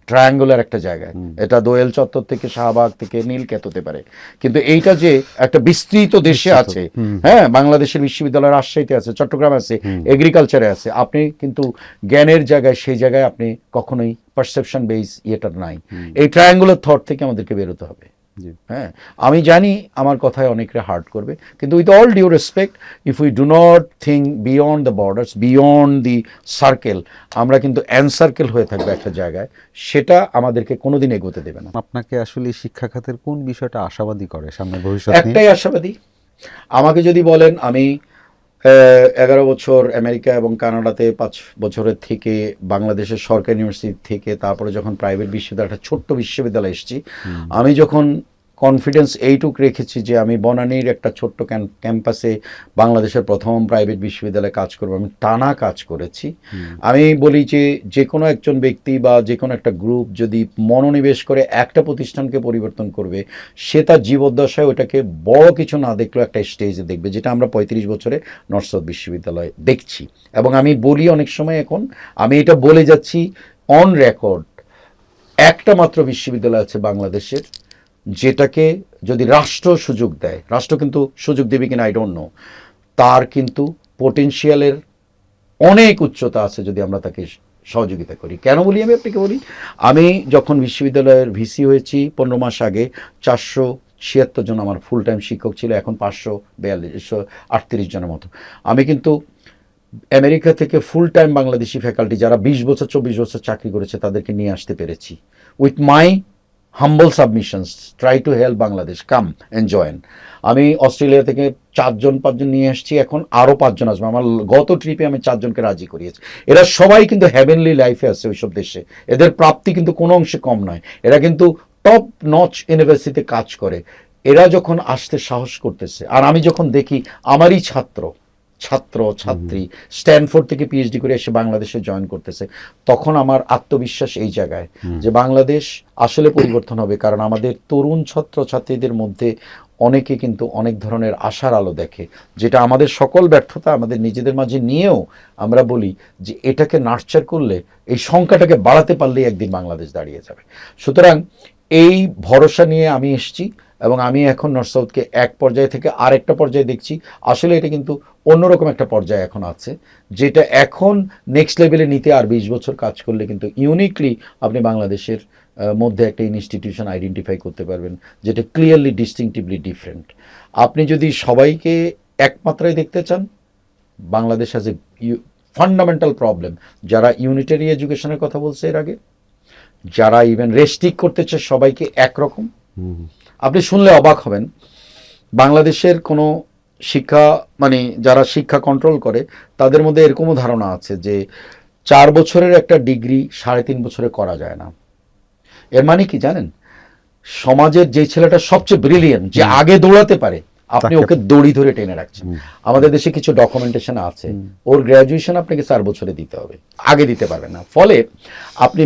ট্রায়াঙ্গুলার একটা জায়গায়। এটা দোয়েল চত্বর থেকে শাহবাগ থেকে নীলক্ষেত হতে পারে, কিন্তু এইটা যে একটা বিস্তৃত দেশে আছে, হ্যাঁ, বাংলাদেশের বিশ্ববিদ্যালয় রাজশাহীতে আছে, চট্টগ্রামে আছে, এগ্রিকালচারে আছে, আপনি কিন্তু জ্ঞানের জায়গায় সেই জায়গায় আপনি কখনোই পারসেপশন বেস ইয়েটা নাই। এই ট্রায়াঙ্গুলার থট থেকে আমাদেরকে বেরোতে হবে। হ্যাঁ, আমি জানি আমার কথায় অনেকটা হার্ট করবে, কিন্তু with all due respect, if we do not think beyond the borders, beyond the circle, আমরা কিন্তু এনসার্কেল হয়ে থাকবে একটা জায়গায়, সেটা আমাদেরকে কোনোদিন এগোতে দেবে না। আপনাকে আসলে শিক্ষা খাতের কোন বিষয়টা আশাবাদী করে সামনে ভবিষ্যতে? একটাই আশাবাদী। আমাকে যদি বলেন, আমি 11 বছর আমেরিকা এবং কানাডাতে 5 বছরের থেকে বাংলাদেশের সরকারি ইউনিভার্সিটি থেকে তারপরে যখন প্রাইভেট বিশ্ববিদ্যালয়, একটা ছোট্ট বিশ্ববিদ্যালয়ে এসেছি, আমি যখন কনফিডেন্স এইটুক রেখেছি যে আমি বনানীর একটা ছোট্ট ক্যাম্পাসে বাংলাদেশের প্রথম প্রাইভেট বিশ্ববিদ্যালয়ে কাজ করবো, আমি টানা কাজ করেছি। আমি বলি যে কোনো একজন ব্যক্তি বা যে কোনো একটা গ্রুপ যদি মনোনিবেশ করে একটা প্রতিষ্ঠানকে পরিবর্তন করবে, সে তার জীবদ্দশায় ওটাকে বড় কিছু না দেখলেও একটা স্টেজে দেখবে, যেটা আমরা 35 বছরে নর্থ সাউথ বিশ্ববিদ্যালয়ে দেখছি। এবং আমি বলি অনেক সময়, এখন আমি এটা বলে যাচ্ছি অন রেকর্ড, একটা মাত্র বিশ্ববিদ্যালয় আছে বাংলাদেশের যেটাকে যদি রাষ্ট্র সুযোগ দেয়, রাষ্ট্র কিন্তু সুযোগ দেবে কিনা আই ডোন্ট নো, তার কিন্তু পোটেনশিয়ালের অনেক উচ্চতা আছে যদি আমরা তাকে সহযোগিতা করি। কেন বলি আমি আপনাকে বলি, আমি যখন বিশ্ববিদ্যালয়ের ভিসি হয়েছি 15 মাস আগে 476 জন আমার ফুল টাইম শিক্ষক ছিল, এখন 538 জনের মতো। আমি কিন্তু আমেরিকা থেকে ফুল টাইম বাংলাদেশি ফ্যাকাল্টি যারা 20 বছর 24 বছর চাকরি করেছে তাদেরকে নিয়ে আসতে পেরেছি। With my humble submissions, try to help Bangladesh, come and join. আমি অস্ট্রেলিয়া থেকে 4-5 জন নিয়ে আসছি, এখন আরও 5 জন আসবে। আমার গত ট্রিপে আমি 4 জনকে রাজি করিয়েছি। এরা সবাই কিন্তু হ্যাভেনলি লাইফে আছে ওইসব দেশে, এদের প্রাপ্তি কিন্তু কোনো অংশে কম নয়, এরা কিন্তু টপ নচ ইউনিভার্সিটিতে কাজ করে। এরা যখন আসতে সাহস করতেছে, আর আমি যখন দেখি আমারই ছাত্রী স্ট্যানফোর্ড থেকে পিএইচডি করে এসে বাংলাদেশে জয়েন করতেছে, তখন আমার আত্মবিশ্বাস এই জায়গায় যে বাংলাদেশ আসলে পরিবর্তন হবে। কারণ আমাদের তরুণ ছাত্রছাত্রীদের মধ্যে অনেকে কিন্তু অনেক ধরনের আশার আলো দেখে, যেটা আমাদের সকল ব্যর্থতা আমাদের নিজেদের মাঝে নিয়েও আমরা বলি যে এটাকে নার্চার করলে, এই সংখ্যাটাকে বাড়াতে পারলেই একদিন বাংলাদেশ দাঁড়িয়ে যাবে। সুতরাং এই ভরসা নিয়ে আমি এসেছি, এবং আমি এখন নর্থ সাউথকে এক পর্যায় থেকে আরেকটা পর্যায়ে দেখছি। আসলে এটা কিন্তু অন্যরকম একটা পর্যায়ে এখন আছে, যেটা এখন নেক্সট লেভেলে নিতে আর 20 বছর কাজ করলে কিন্তু ইউনিকলি আপনি বাংলাদেশের মধ্যে একটা ইনস্টিটিউশন আইডেন্টিফাই করতে পারবেন, যেটা ক্লিয়ারলি ডিস্টিংটিভলি ডিফারেন্ট। আপনি যদি সবাইকে একমাত্রায় দেখতে চান, Bangladesh has a fundamental problem. যারা ইউনিটারি এডুকেশনের কথা বলছে এর আগে, যারা ইভেন রেস্ট্রিক্ট করতে চায় সবাইকে একরকম, আপনি শুনলে অবাক হবেন বাংলাদেশের কোনো শিক্ষা মানে যারা শিক্ষা কন্ট্রোল করে তাদের মধ্যে এরকমও ধারণা আছে যে 4 বছরের একটা ডিগ্রি 3.5 বছরে করা যায় না। এর মানে কি জানেন, সমাজের যে ছেলেটা সবচেয়ে ব্রিলিয়েন্ট, যে আগে দৌড়াতে পারে, আপনি ওকে দড়ি ধরে টেনে রাখছেন। আমাদের দেশে কিছু ডকুমেন্টেশন আছে, ওর গ্র্যাজুয়েশন আপনাকে 4 বছরে দিতে হবে, আগে দিতে পারবেন না। ফলে আপনি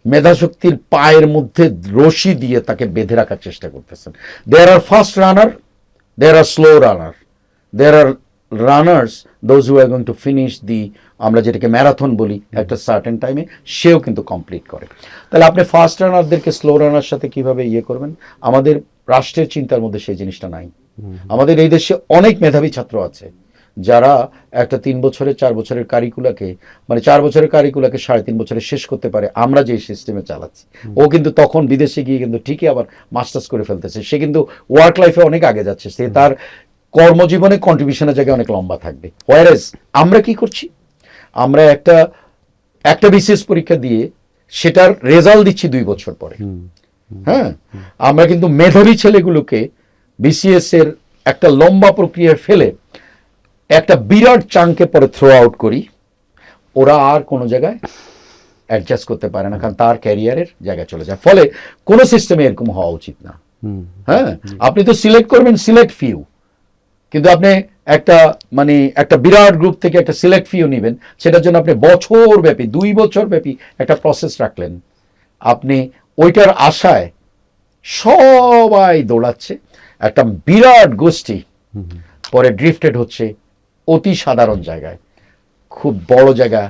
মেধাশক্তির পায়ের মধ্যে রশি দিয়ে তাকে বেঁধে রাখার চেষ্টা করতেছেন। There are fast runner, there are slow runner, there are runners those who are going to finish the, আমরা যেটাকে ম্যারাথন বলি, একটা সার্টেন টাইমে সেও কিন্তু কমপ্লিট করে। তাহলে আপনি ফাস্ট রানারদেরকে স্লো রানার সাথে কিভাবে ইয়ে করবেন? আমাদের রাষ্ট্রের চিন্তার মধ্যে সেই জিনিসটা নাই। আমাদের এই দেশে অনেক মেধাবী ছাত্র আছে যারা একটা 3 বছরের 4 বছরের কারিকুলাকে, মানে 4 বছরের কারিকুলাকে 3.5 বছরে শেষ করতে পারে। আমরা যে সিস্টেমে চালাচ্ছি, ও কিন্তু তখন বিদেশে গিয়ে কিন্তু ঠিকই আবার মাস্টার্স করে ফেলতেছে। সে কিন্তু ওয়ার্ক লাইফে অনেক আগে যাচ্ছে, সে তার কর্মজীবনে কন্ট্রিবিউশনের জায়গায় অনেক লম্বা থাকবে। হোয়ারেজ আমরা কি করছি, আমরা একটা বিসিএস পরীক্ষা দিয়ে সেটার রেজাল্ট দিচ্ছি 2 বছর পরে। হ্যাঁ, আমরা কিন্তু মেধাবী ছেলেগুলোকে বিসিএস এর একটা লম্বা প্রক্রিয়ায় ফেলে একটা বিরাট চাঙ্কে পরে থ্রো আউট করি। ওরা আর কোনো জায়গায় অ্যাডজাস্ট করতে পারে না, কারণ তার ক্যারিয়ারের জায়গায় চলে যায়। ফলে কোনো সিস্টেমে এরকম হওয়া উচিত না। হ্যাঁ, আপনি তো সিলেক্ট করবেন সিলেক্ট ফিউ, কিন্তু আপনি একটা বিরাট গ্রুপ থেকে একটা সিলেক্ট ফিউ নেবেন, সেটার জন্য আপনি বছর ব্যাপী 2 বছর ব্যাপী একটা প্রসেস রাখলেন। আপনি ওইটার আশায় সবাই দৌড়াচ্ছে, একটা বিরাট গোষ্ঠী পরে ড্রিফটেড হচ্ছে অতি সাধারণ জায়গায়, খুব বড় জায়গা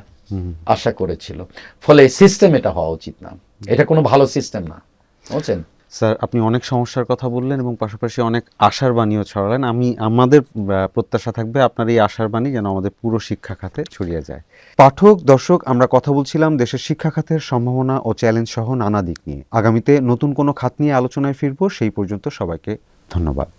আশা করেছিল। ফলে সিস্টেম এটা হওয়া উচিত না, এটা কোনো ভালো সিস্টেম না, বুঝছেন? স্যার, আপনি অনেক সমস্যার কথা বললেন এবং পাশাপাশি অনেক আশার বাণীও ছড়ালেন। আমাদের প্রত্যাশা থাকবে আপনার এই আশার বাণী যেন আমাদের পুরো শিক্ষা খাতে ছড়িয়ে যায়। পাঠক, দর্শক, আমরা কথা বলছিলাম দেশের শিক্ষা খাতের সম্ভাবনা ও চ্যালেঞ্জ সহ নানা দিক নিয়ে। আগামীতে নতুন কোনো খাত নিয়ে আলোচনায় ফিরবো। সেই পর্যন্ত সবাইকে ধন্যবাদ।